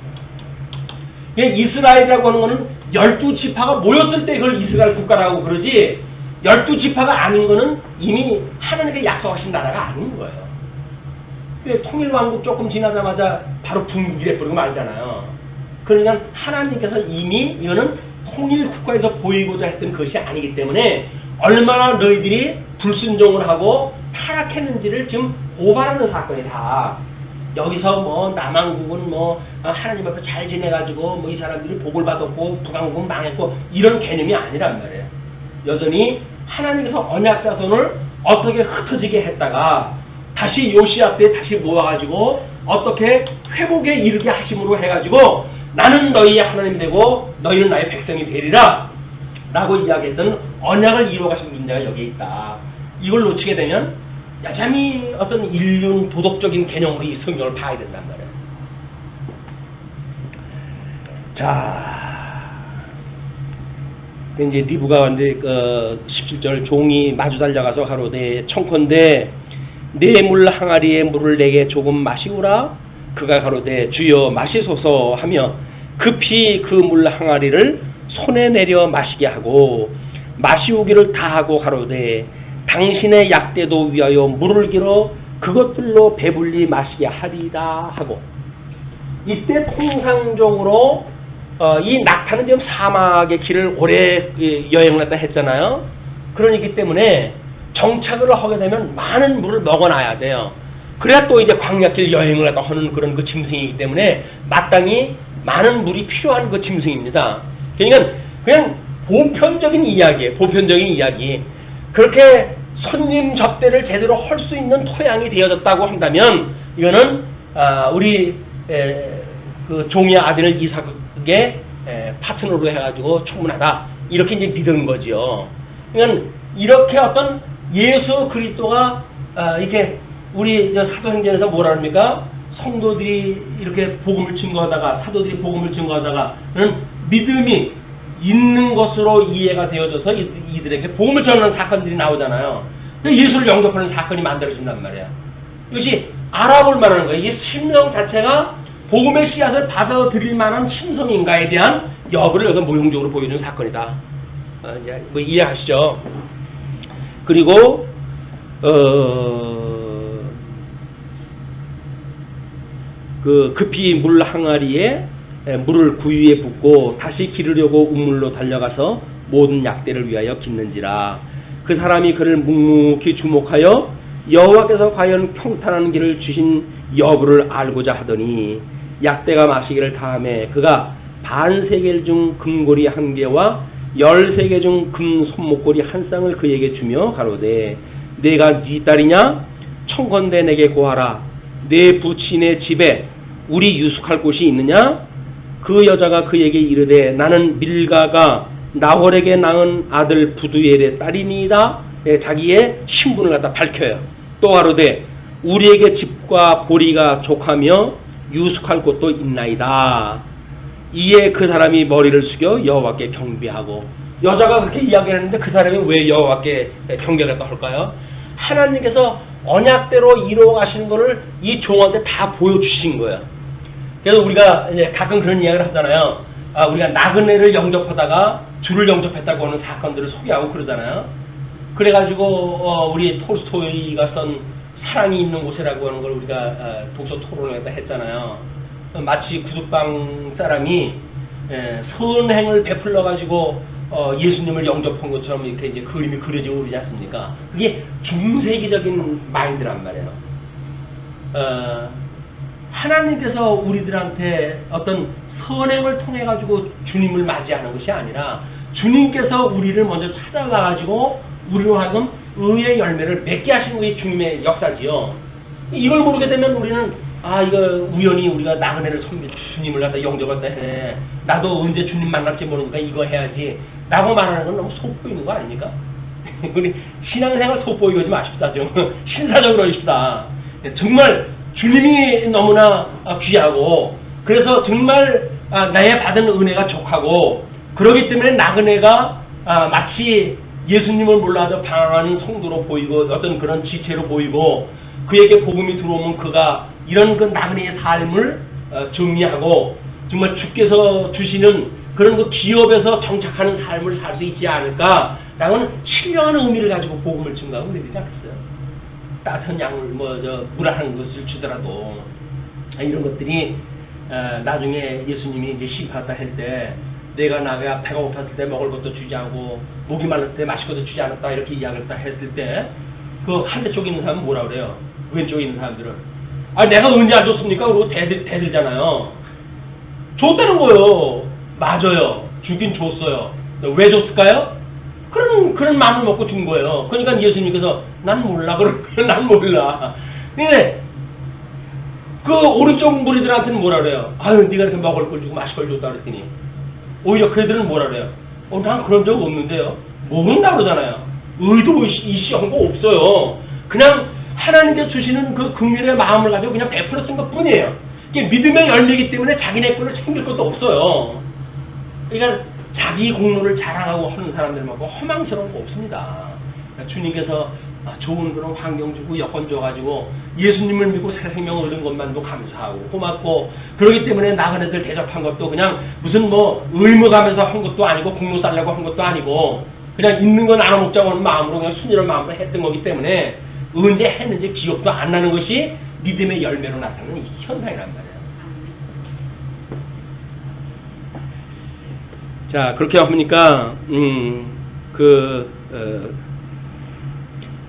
S1: 이스라엘이라고 하는 거는 12지파가 모였을 때 그걸 이스라엘 국가라고 그러지, 12지파가 아닌 거는 이미 하나님께 약속하신 나라가 아닌 거예요. 통일왕국 조금 지나자마자 바로 붕괴해 버리고 말잖아요. 그러니까 하나님께서 이미 이거는 통일국가에서 보이고자 했던 것이 아니기 때문에 얼마나 너희들이 불순종을 하고 타락했는지를 지금 고발하는 사건이다. 여기서 뭐 남한국은 뭐 하나님 앞에 잘 지내가지고 뭐 이 사람들이 복을 받았고 북한국은 망했고 이런 개념이 아니란 말이에요. 여전히 하나님께서 언약 자손을 어떻게 흩어지게 했다가 다시 요시야 때 다시 모아가지고 어떻게 회복에 이르게 하심으로 해가지고 나는 너희의 하나님 되고 너희는 나의 백성이 되리라 라고 이야기했던 언약을 이루어가신 문제가 여기에 있다. 이걸 놓치게 되면 여전히 어떤 인륜 도덕적인 개념으로 이 성경을 봐야 된단 말이에요. 자, 이제 리브가 이제 17절 종이 마주 달려가서 가로되 청컨대 내 물 항아리에 물을 내게 조금 마시우라. 그가 가로되 주여 마시소서 하며 급히 그 물 항아리를 손에 내려 마시게 하고 마시우기를 다하고 가로되 당신의 약대도 위하여 물을 길어 그것들로 배불리 마시게 하리다 하고, 이때 통상적으로 이 낙타는 지금 사막의 길을 오래 여행을 했다 했잖아요. 그러기 때문에 정착을 하게 되면 많은 물을 먹어놔야 돼요. 그래야 또 이제 광야길 여행을 하다 하는 그런 그 짐승이기 때문에 마땅히 많은 물이 필요한 그 짐승입니다. 그러니까 그냥 보편적인 이야기예요. 보편적인 이야기. 그렇게 손님 접대를 제대로 할 수 있는 토양이 되어졌다고 한다면 이거는 우리 그 종의 아들 이삭에게 파트너로 해가지고 충분하다 이렇게 이제 믿은 거죠. 그러니까 이렇게 어떤 예수 그리스도가 이렇게 우리 사도행전에서 뭐라 합니까? 성도들이 이렇게 복음을 증거하다가 사도들이 복음을 증거하다가는 믿음이 있는 것으로 이해가 되어져서 이들에게 복음을 전하는 사건들이 나오잖아요. 예수를 영접하는 사건이 만들어진단 말이야. 이것이 알아볼 만한 거예요. 이 심성 자체가 복음의 씨앗을 받아들일 만한 심성인가에 대한 여부를 여기서 모형적으로 보여주는 사건이다. 이제 뭐 이해하시죠? 그리고 그 급히 물 항아리에 물을 구유에 붓고 다시 기르려고 우물로 달려가서 모든 약대를 위하여 깃는지라. 그 사람이 그를 묵묵히 주목하여 여호와께서 과연 평탄한 길을 주신 여부를 알고자 하더니 약대가 마시기를 다음에 그가 반세겔 중 금고리 1개와 13개 중 금 손목고리 1쌍을 그에게 주며 가로되 내가 네 딸이냐? 청컨대 내게 고하라. 내 부친의 집에 우리 유숙할 곳이 있느냐? 그 여자가 그에게 이르되 나는 밀가가 나홀에게 낳은 아들 부두엘의 딸이니이다. 자기의 신분을 갖다 밝혀요. 또 가로되 우리에게 집과 보리가 족하며 유숙할 곳도 있나이다. 이에 그 사람이 머리를 숙여 여호와께 경배하고, 여자가 그렇게 이야기를 했는데 그 사람이 왜 여호와께 경배를 할까요? 하나님께서 언약대로 이루어 가시는 것을 이 종한테 다 보여주신 거예요. 그래서 우리가 이제 가끔 그런 이야기를 하잖아요. 우리가 나그네를 영접하다가 주를 영접했다고 하는 사건들을 소개하고 그러잖아요. 그래가지고 우리 톨스토이가 쓴 사랑이 있는 곳이라고 하는 걸 우리가 독서 토론을 했잖아요. 마치 구두방 사람이 선행을 베풀러가지고 예수님을 영접한 것처럼 이렇게 이제 그림이 그려지고 그러지 않습니까? 그게 중세기적인 마인드란 말이에요. 하나님께서 우리들한테 어떤 선행을 통해 가지고 주님을 맞이하는 것이 아니라 주님께서 우리를 먼저 찾아가 가지고 우리로 하여금 의의 열매를 맺게 하신 게 주님의 역사지요. 이걸 모르게 되면 우리는 이거 우연히 우리가 나그네를 주님을 갖다 영접한다 해. 나도 언제 주님 만날지 모르니까 이거 해야지 라고 말하는 건 너무 속보이는 거 아닙니까? 우리 신앙생활 속보이지 마십시다. 좀 신사적으로 하십시다. 정말 주님이 너무나 귀하고, 그래서 정말 나의 받은 은혜가 족하고, 그렇기 때문에 나그네가 마치 예수님을 몰라도 방황하는 성도로 보이고 어떤 그런 지체로 보이고, 그에게 복음이 들어오면 그가 이런 그 나그네의 삶을 정리하고 정말 주께서 주시는 그런 그 기업에서 정착하는 삶을 살 수 있지 않을까라는 신령한 의미를 가지고 복음을 증거하고 그러지 않겠어요? 따뜻한 약을 물 하는 것을 주더라도 이런 것들이 나중에 예수님이 이제 심판하다 할 때 내가 나가 배가 고팠을 때 먹을 것도 주지 않고 목이 말랐을 때 마실 것도 주지 않았다 이렇게 이야기를 딱 했을 때 그 반대쪽에 있는 사람은 뭐라 그래요? 왼쪽에 있는 사람들은 아, 내가 언제 안 줬습니까? 그러고 대들잖아요. 줬다는 거요. 맞아요. 주긴 줬어요. 왜 줬을까요? 그런 마음을 먹고 준 거예요. 그러니까 예수님께서 난 몰라. 난 몰라. 근데 그 오른쪽 무리들한테는 뭐라 그래요? 아유, 네가 이렇게 먹을 걸 주고 마실 걸 줬다 그랬더니 오히려 그들은 뭐라 그래요? 난 그런 적 없는데요. 모른다 그러잖아요. 의도 이시한 거 없어요. 그냥 하나님께서 주시는 그 긍휼의 마음을 가지고 그냥 베풀어 쓴 것 뿐이에요. 이게 믿음의 열매이기 때문에 자기네 거를 챙길 것도 없어요. 그러니까 자기 공로를 자랑하고 하는 사람들만큼 허망스러운 거 없습니다. 그러니까 주님께서 좋은 그런 환경 주고 여건 줘가지고 예수님을 믿고 새 생명을 얻은 것만도 감사하고 고맙고, 그러기 때문에 나그네들 대접한 것도 그냥 무슨 뭐 의무감에서 한 것도 아니고 공로 달라고 한 것도 아니고 그냥 있는 거 나눠 먹자고 하는 마음으로 그냥 순전한 마음으로 했던 거기 때문에 언제 했는지 기억도 안 나는 것이 믿음의 열매로 나타나는 이 현상이란 말이에요. 자, 그렇게 하니까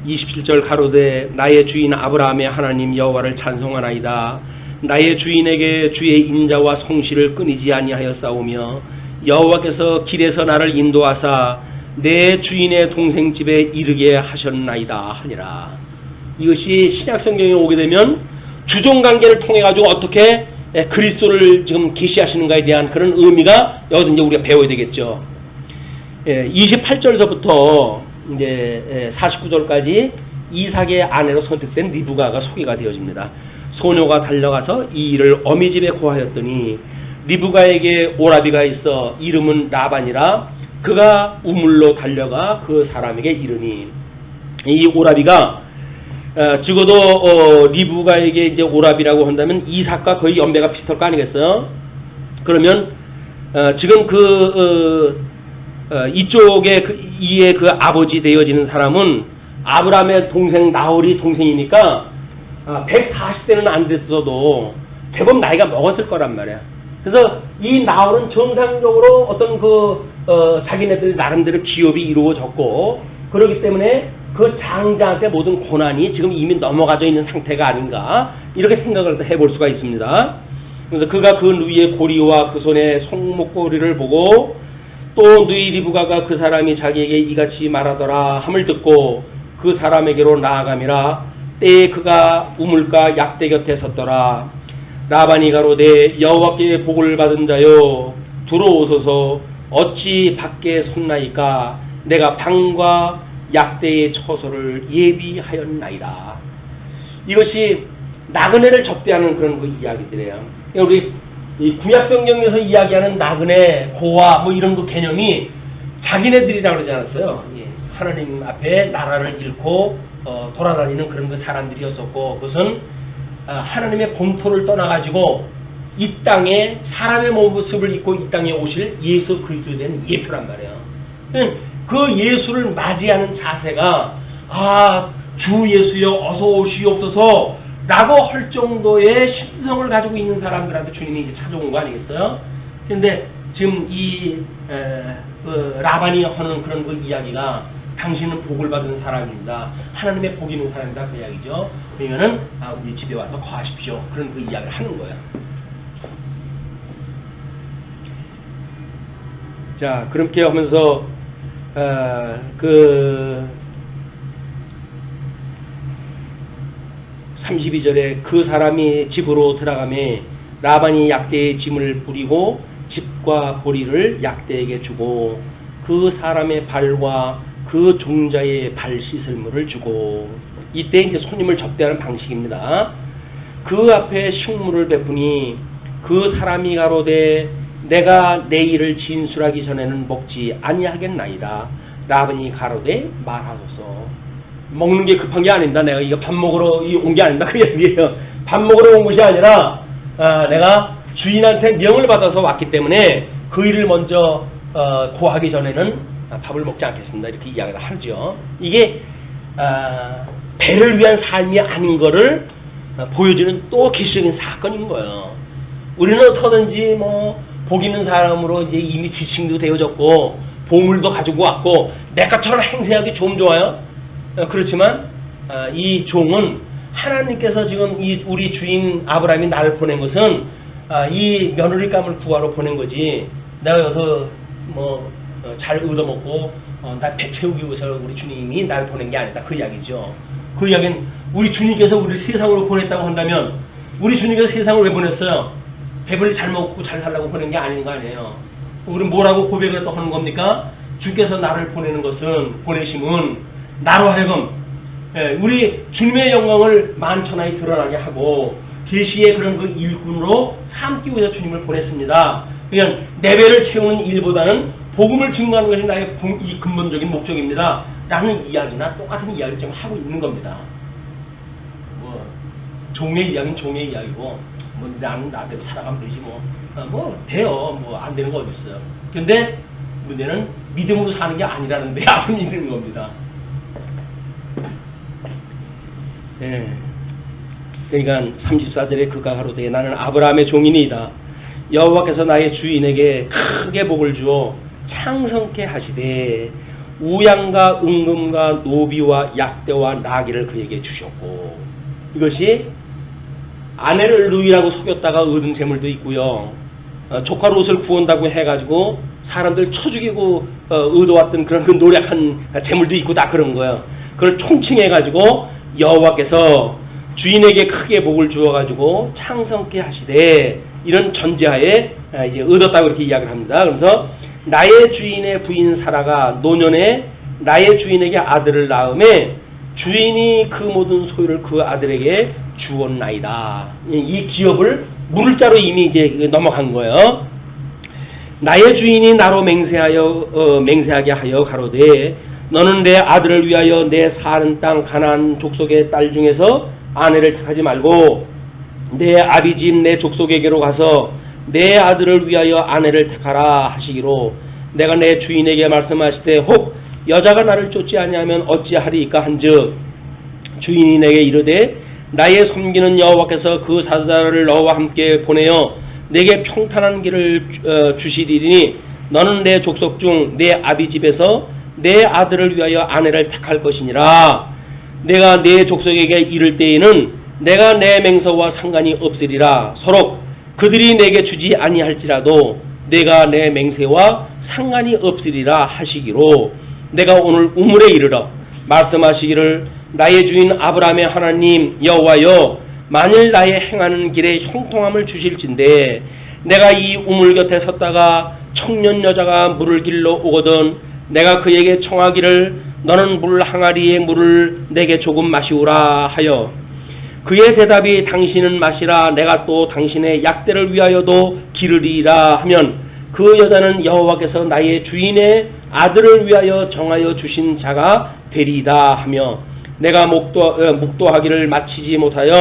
S1: 27절 가로되 나의 주인 아브라함의 하나님 여호와를 찬송하나이다. 나의 주인에게 주의 인자와 성실을 끊이지 아니하였사오며 여호와께서 길에서 나를 인도하사 내 주인의 동생 집에 이르게 하셨나이다 하니라. 이것이 신약 성경에 오게 되면 주종 관계를 통해 가지고 어떻게 그리스도를 지금 계시하시는가에 대한 그런 의미가 여기서 이제 우리가 배워야 되겠죠. 28절서부터 이제 49절까지 이삭의 아내로 선택된 리브가가 소개가 되어집니다. 소녀가 달려가서 이 일을 어미 집에 고하였더니 리브가에게 오라비가 있어 이름은 라반이라 그가 우물로 달려가 그 사람에게 이르니, 이 오라비가 적어도 리브가에게 이제 오라비라고 한다면 이삭과 거의 연배가 비슷할 거 아니겠어요? 그러면 지금 이쪽에 이의 그 아버지 되어지는 사람은 아브라함의 동생 나홀이 동생이니까 140세는 안 됐어도 제법 나이가 먹었을 거란 말이야. 그래서 이 나홀은 정상적으로 어떤 자기네들 나름대로 기업이 이루어졌고, 그렇기 때문에 그 장자한테 모든 고난이 지금 이미 넘어가져 있는 상태가 아닌가, 이렇게 생각을 해볼 수가 있습니다. 그래서 그가 그 누이의 고리와 그 손의 손목고리를 보고 또 누이 리브가가 그 사람이 자기에게 이같이 말하더라 함을 듣고 그 사람에게로 나아가미라. 때에 그가 우물가 약대 곁에 섰더라. 라반이 가로되 여호와께 복을 받은 자여 들어오소서. 어찌 밖에 섰나이까. 내가 방과 약대의 처소를 예비하였나이다. 이것이 나그네를 접대하는 그런 그 이야기들이에요. 우리 이 구약성경에서 이야기하는 나그네, 고아 뭐 이런 그 개념이 자기네들이라고 그러지 않았어요. 하나님 앞에 나라를 잃고 돌아다니는 그런 그 사람들이었었고, 그것은 하나님의 본토를 떠나가지고 이 땅에 사람의 모습을 입고 이 땅에 오실 예수 그리스도에 대한 예표란 말이에요. 그 예수를 맞이하는 자세가 주 예수여 어서 오시옵소서 라고 할 정도의 신성을 가지고 있는 사람들한테 주님이 이제 찾아온 거 아니겠어요? 그런데 지금 이 라반이 하는 그런 그 이야기가 당신은 복을 받은 사람입니다. 하나님의 복이 있는 사람이다, 그 이야기죠. 그러면은 우리 집에 와서 거하십시오. 그런 그 이야기를 하는 거예요. 자, 그렇게 하면서 32절에 그 사람이 집으로 들어가매 라반이 약대의 짐을 뿌리고 집과 보리를 약대에게 주고 그 사람의 발과 그 종자의 발 씻을 물을 주고, 이때 이제 손님을 접대하는 방식입니다. 그 앞에 식물을 베푸니 그 사람이 가로되 내가 내 일을 진술하기 전에는 먹지 아니하겠나이다. 라반이 가로되 말하소서. 먹는 게 급한 게 아닙니다. 내가 이거 밥 먹으러 온 게 아닙니다. 그 얘기예요. 밥 먹으러 온 것이 아니라 내가 주인한테 명을 받아서 왔기 때문에 그 일을 먼저 고하기 전에는 밥을 먹지 않겠습니다. 이렇게 이야기를 하죠. 이게 배를 위한 삶이 아닌 거를 보여주는 또 기술적인 사건인 거예요. 우리는 어떻게든지 복 있는 사람으로 이제 이미 지칭도 되어졌고 보물도 가지고 왔고 내 것처럼 행세하기 좀 좋아요. 그렇지만 이 종은 하나님께서 지금 우리 주인 아브라함이 나를 보낸 것은 이 며느리감을 구하러 보낸 거지. 내가 여기서 잘 얻어먹고 나 배 채우기 위해서 우리 주님이 나를 보낸 게 아니다. 그 이야기죠. 그 이야기는 우리 주님께서 우리를 세상으로 보냈다고 한다면 우리 주님께서 세상을 왜 보냈어요? 배불리 잘 먹고 잘 살라고 보낸 게 아닌 거 아니에요. 우리 뭐라고 고백을 또 하는 겁니까? 주께서 나를 보내심은 나로 하여금 우리 주님의 영광을 만천하에 드러나게 하고 계시의 그런 그 일꾼으로 삼기 위해서 주님을 보냈습니다. 그냥 내 배를 채우는 일보다는 복음을 증거하는 것이 나의 이 근본적인 목적입니다. 라는 이야기나 똑같은 이야기를 지금 하고 있는 겁니다. 종의 이야기는 종의 이야기고 나는 나대로 살아가면 되지 돼요. 안 되는 거 어디 있어요. 근데 문제는 믿음으로 사는 게 아니라는 데 앞은 있는 겁니다. 그러니까 34절에 그가 가로되 나는 아브라함의 종이니이다. 여호와께서 나의 주인에게 크게 복을 주어 창성케 하시되 우양과 은금과 노비와 약대와 나귀를 그에게 주셨고, 이것이 아내를 누이라고 속였다가 얻은 재물도 있고요. 조카 롯을 구한다고 해가지고 사람들 쳐 죽이고 얻어왔던 그런 그 노력한 재물도 있고 다 그런 거예요. 그걸 총칭해가지고 여호와께서 주인에게 크게 복을 주어가지고 창성케 하시되, 이런 전제하에 이제 얻었다고 이렇게 이야기를 합니다. 그래서 나의 주인의 부인 사라가 노년에 나의 주인에게 아들을 낳음에 주인이 그 모든 소유를 그 아들에게 주었나이다. 이 기업을 물자로 이미 이제 넘어간 거예요. 나의 주인이 나로 맹세하게 하여 가로되 너는 내 아들을 위하여 내 사는 땅 가나안 족속의 딸 중에서 아내를 택하지 말고 내 아비 집 내 족속에게로 가서 내 아들을 위하여 아내를 택하라 하시기로 내가 내 주인에게 말씀하시되 혹 여자가 나를 쫓지 아니하면 어찌하리이까 한즉 주인이 내게 이르되 나의 섬기는 여호와께서 그 사자를 너와 함께 보내어 내게 평탄한 길을 주시리니 너는 내 족속 중 내 아비 집에서 내 아들을 위하여 아내를 택할 것이니라. 내가 내 족속에게 이를 때에는 내가 내 맹세와 상관이 없으리라. 서로 그들이 내게 주지 아니할지라도 내가 내 맹세와 상관이 없으리라 하시기로 내가 오늘 우물에 이르러 말씀하시기를 나의 주인 아브라함의 하나님 여호와여 만일 나의 행하는 길에 형통함을 주실진데 내가 이 우물 곁에 섰다가 청년 여자가 물을 길러 오거든 내가 그에게 청하기를 너는 물 항아리의 물을 내게 조금 마시우라 하여 그의 대답이 당신은 마시라 내가 또 당신의 약대를 위하여도 기르리라 하면 그 여자는 여호와께서 나의 주인의 아들을 위하여 정하여 주신 자가 되리이다 하며 내가 묵도하기를 마치지 못하여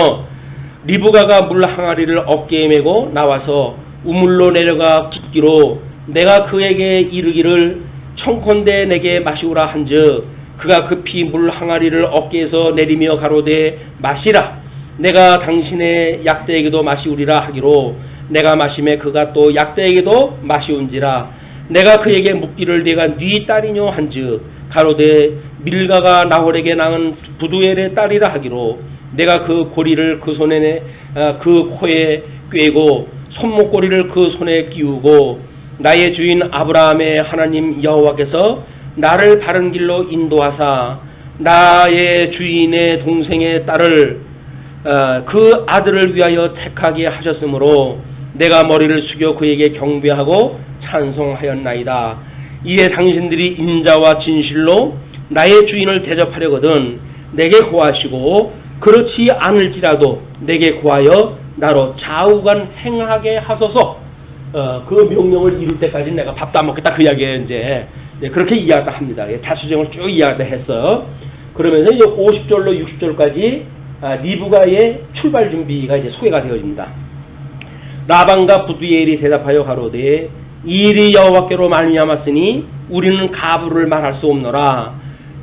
S1: 리브가가 물 항아리를 어깨에 메고 나와서 우물로 내려가 붓기로 내가 그에게 이르기를 청컨대 내게 마시우라 한즉 그가 급히 물 항아리를 어깨에서 내리며 가로되 마시라 내가 당신의 약대에게도 마시우리라 하기로 내가 마심에 그가 또 약대에게도 마시운지라 내가 그에게 묻기를 내가 네 딸이뇨 한즉 가로되 밀가가 나홀에게 낳은 부두엘의 딸이라 하기로 내가 그 고리를 그 손에 그 코에 꿰고 손목고리를 그 손에 끼우고 나의 주인 아브라함의 하나님 여호와께서 나를 바른 길로 인도하사 나의 주인의 동생의 딸을 그 아들을 위하여 택하게 하셨으므로 내가 머리를 숙여 그에게 경배하고 찬송하였나이다. 이에 당신들이 인자와 진실로 나의 주인을 대접하려거든 내게 고하시고 그렇지 않을지라도 내게 고하여 나로 좌우간 행하게 하소서. 그 명령을 이룰 때까지 내가 밥도 안 먹겠다 그 이야기에 이제 그렇게 이야기를 합니다. 자수정을 쭉 이야기를 했어요. 그러면서 이제 50절로 60절까지 리브가의 출발 준비가 이제 소개가 되어집니다. 라반과 부두엘이 대답하여 가로되 이 일이 여호와께로 말미암았으니 우리는 가부를 말할 수 없노라.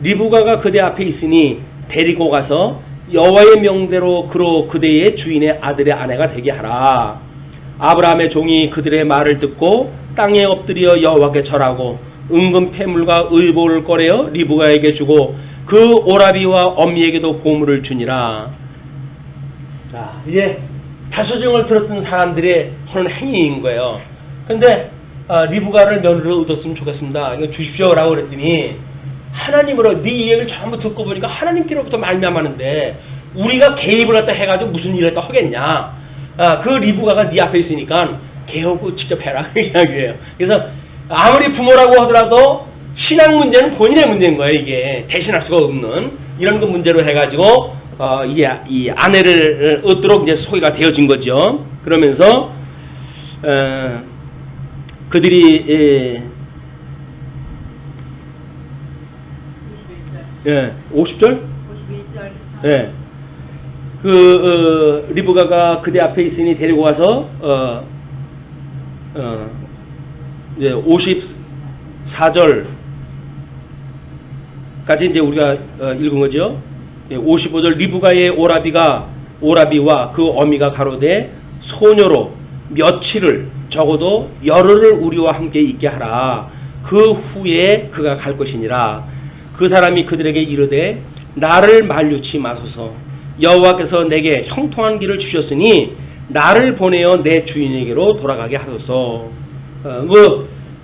S1: 리브가가 그대 앞에 있으니 데리고 가서 여호와의 명대로 그로 그대의 주인의 아들의 아내가 되게 하라. 아브라함의 종이 그들의 말을 듣고 땅에 엎드려 여호와께 절하고 은금 패물과 의복을 꺼내어 리브가에게 주고 그 오라비와 엄미에게도 보물을 주니라. 자, 이제 다소정을 들었던 사람들의 하는 행위인 거예요. 근데 리브가를 며느리로 얻었으면 좋겠습니다. 이거 주십시오라고 그랬더니 하나님으로 네 이야기를 전부 듣고 보니까 하나님께로부터 말미암았는데 우리가 개입을 갖다 해가지고 무슨 일을 또 하겠냐. 그 리브가가 네 앞에 있으니까 개하고 직접 해라 그 이야기예요. 그래서 아무리 부모라고 하더라도 신앙 문제는 본인의 문제인 거예요. 이게 대신할 수가 없는 이런 그 문제로 해가지고 이 아내를 얻도록 이제 소개가 되어진 거죠. 그러면서 그들이 50절? 예. 리브가가 그대 앞에 있으니 데리고 와서 이제 54절까지 이제 우리가 읽은 거죠. 55절 리브가의 오라비와 그 어미가 가로되 소녀로 며칠을 적어도 열흘을 우리와 함께 있게 하라. 그 후에 그가 갈 것이니라. 그 사람이 그들에게 이르되 나를 만류치 마소서. 여호와께서 내게 형통한 길을 주셨으니 나를 보내어 내 주인에게로 돌아가게 하소서.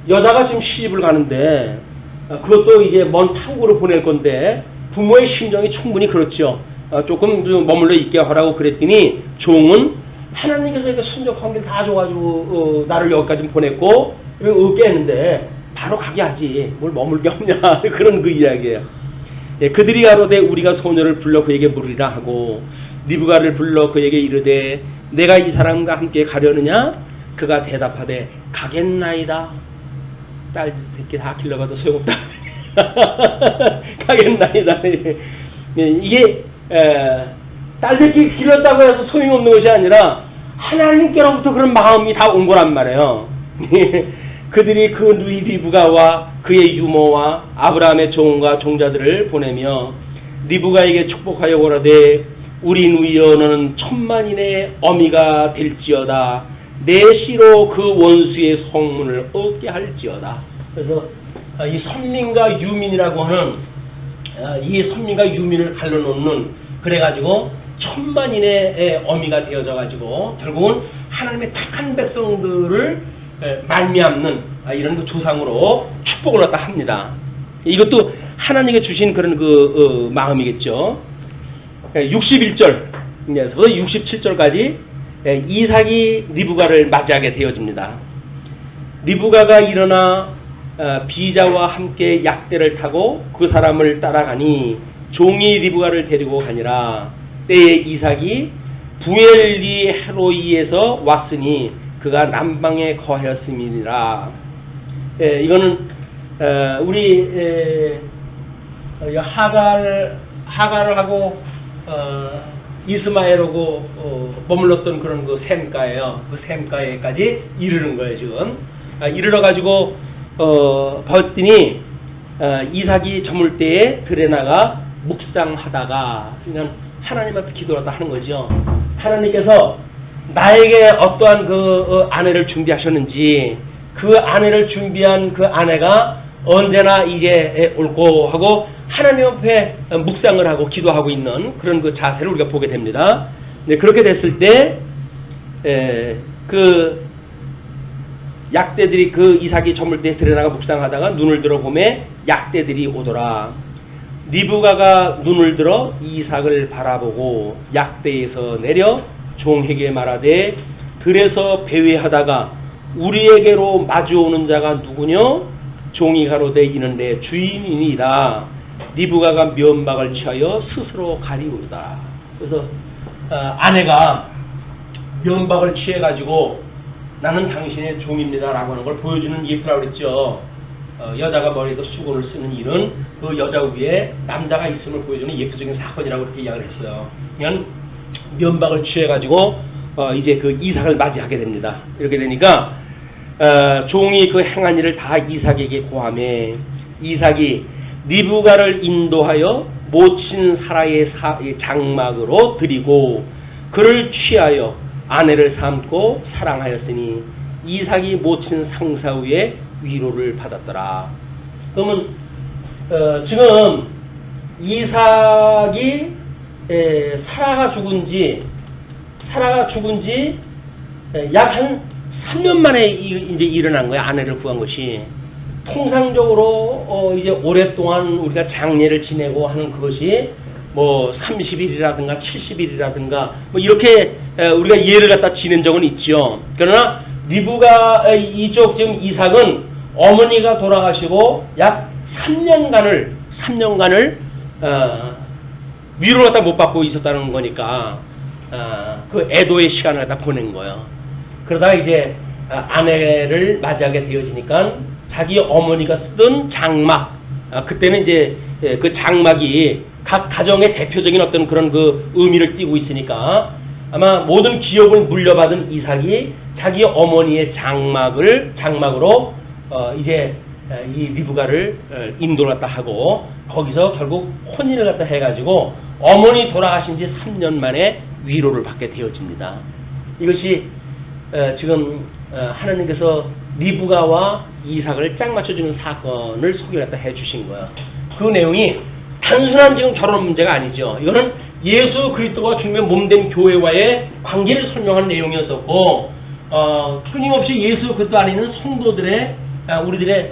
S1: 여자가 지금 시집을 가는데 그것도 이제 먼 타국으로 보낼 건데 부모의 심정이 충분히 그렇죠. 조금 머물러 있게 하라고 그랬더니 종은 하나님께서 이렇게 순적한 길 다 줘가지고 나를 여기까지 보냈고 얻게 했는데 바로 가게 하지 뭘 머물게 없냐 그런 그 이야기예요. 예, 그들이 가로되 우리가 소녀를 불러 그에게 물으리라 하고 리브가를 불러 그에게 이르되 내가 이 사람과 함께 가려느냐? 그가 대답하되 가겠나이다. 딸 새끼 다 길러가도 소용없다. 가겠나이다. 이게 딸 새끼 길렀다고 해서 소용없는 것이 아니라 하나님께로부터 그런 마음이 다 온 거란 말이에요. 그들이 그 누이 리브가와 그의 유모와 아브라함의 종과 종자들을 보내며 리브가에게 축복하여 오라되 우리 누이여 너는 천만인의 어미가 될지어다. 내 씨로 그 원수의 성문을 얻게 할지어다. 그래서 이 선민과 유민이라고 하는 이 선민과 유민을 갈라놓는 그래가지고 천만인의 어미가 되어져 가지고 결국은 하나님의 택한 백성들을 말미암는 이런 그 조상으로 축복을 갖다 합니다. 이것도 하나님께 주신 그런 그 마음이겠죠. 61절, 67절까지 이삭이 리브가를 맞이하게 되어집니다. 리브가가 일어나 비자와 함께 약대를 타고 그 사람을 따라가니 종이 리브가를 데리고 가니라. 때에 이삭이 부엘리 헤로이에서 왔으니 그가 남방에 거하였음이니라. 이거는 우리 하갈하고 이스마엘하고 머물렀던 그런 그 샘가예요. 그 샘가에까지 이르는 거예요 지금. 이르러 가지고 봤더니 이삭이 저물 때에 들에 나가 묵상하다가 그냥 하나님 앞에 기도하다 하는 거죠. 하나님께서 나에게 어떠한 그 아내를 준비하셨는지 그 아내를 준비한 그 아내가 언제나 이제 옳고 하고 하나님 앞에 묵상을 하고 기도하고 있는 그런 그 자세를 우리가 보게 됩니다. 네, 그렇게 됐을 때 그 약대들이 그 이삭이 저물 때 들여나가 묵상하다가 눈을 들어 보매 약대들이 오더라. 리브가가 눈을 들어 이삭을 바라보고 약대에서 내려 종에게 말하되 들에서 배회하다가 우리에게로 마주오는 자가 누구뇨? 종이 가로되 이는 내 주인이니이다. 리브가가 면박을 취하여 스스로 가리우다. 그래서 아내가 면박을 취해가지고 나는 당신의 종입니다라고 하는 걸 보여주는 예표라고 그랬죠. 여자가 머리에도 수건을 쓰는 일은 그 여자 위에 남자가 있음을 보여주는 예표적인 사건이라고 그렇게 이야기를 했어요. 그냥 면박을 취해가지고 이제 그 이삭을 맞이하게 됩니다. 이렇게 되니까 종이 그 행한 일을 다 이삭에게 고하매 이삭이 리브가를 인도하여 모친 사라의 장막으로 드리고 그를 취하여 아내를 삼고 사랑하였으니 이삭이 모친 상사 위에 위로를 받았더라. 그러면 지금 이삭이 사라가 죽은 지 사라가 죽은 지 약 한 3년 만에 이제 일어난 거야. 아내를 구한 것이. 통상적으로 이제 오랫동안 우리가 장례를 지내고 하는 그것이 뭐 30일이라든가 70일이라든가 뭐 이렇게 우리가 예를 갖다 지낸 적은 있죠. 그러나 리브가 이쪽 지금 이삭은 어머니가 돌아가시고 약 3년간을 위로를 갖다 못 받고 있었다는 거니까 그 애도의 시간을 갖다 보낸 거예요. 그러다가 이제 아내를 맞이하게 되어지니까 자기 어머니가 쓰던 장막, 그때는 이제 그 장막이 각 가정의 대표적인 어떤 그런 그 의미를 띠고 있으니까 아마 모든 기업을 물려받은 이삭이 자기 어머니의 장막으로 이제 이 리브가를 인도를 갖다 하고 거기서 결국 혼인을 갖다 해가지고 어머니 돌아가신 지 3년 만에 위로를 받게 되어집니다. 이것이 지금 하나님께서 리브가와 이삭을 짝 맞춰주는 사건을 소개를 갖다 해주신 거예요. 그 내용이 단순한 지금 결혼 문제가 아니죠. 이거는 예수 그리스도가 주님의 몸된 교회와의 관계를 설명하는 내용이었었고 끊임없이 예수 그리스도 안에 있는 성도들의 우리들의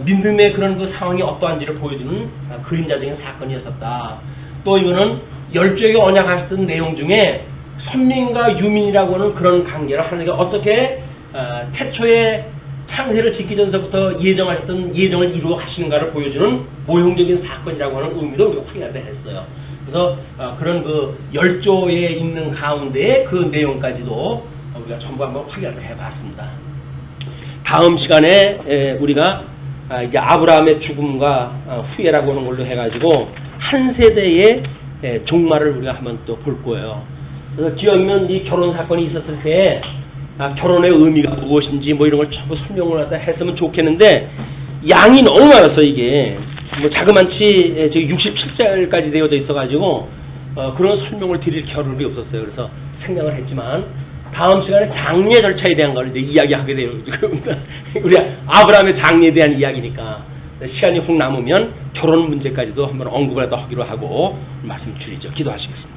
S1: 믿음의 그런 그 상황이 어떠한지를 보여주는 그림자적인 사건이었었다. 또 이거는 열조에게 언약하셨던 내용 중에 선민과 유민이라고 하는 그런 관계를 하나님께서 어떻게 태초에 창세를 짓기 전서부터 예정하셨던 예정을 이루어 가시는가를 보여주는 모형적인 사건이라고 하는 의미도 우리가 확인하게 했어요. 그래서 그런 그 열조에 있는 가운데 그 내용까지도 우리가 전부 한번 확인을 해봤습니다. 다음 시간에 우리가 이제 아브라함의 죽음과 후예라고 하는 걸로 해가지고 한 세대의 종말을 우리가 한번 또 볼 거예요. 그래서 기왕이면 이 결혼 사건이 있었을 때 결혼의 의미가 무엇인지 뭐 이런 걸 전부 설명을 하다 했으면 좋겠는데 양이 너무 많았어. 이게 뭐 자그만치 67절까지 되어져 있어가지고 그런 설명을 드릴 겨를이 없었어요. 그래서 생각을 했지만 다음 시간에 장례 절차에 대한 걸 이제 이야기하게 돼요. 우리 아브라함의 장례에 대한 이야기니까 시간이 혹 남으면 결혼 문제까지도 한번 언급을 하기로 하고 말씀 드리죠. 기도하시겠습니다.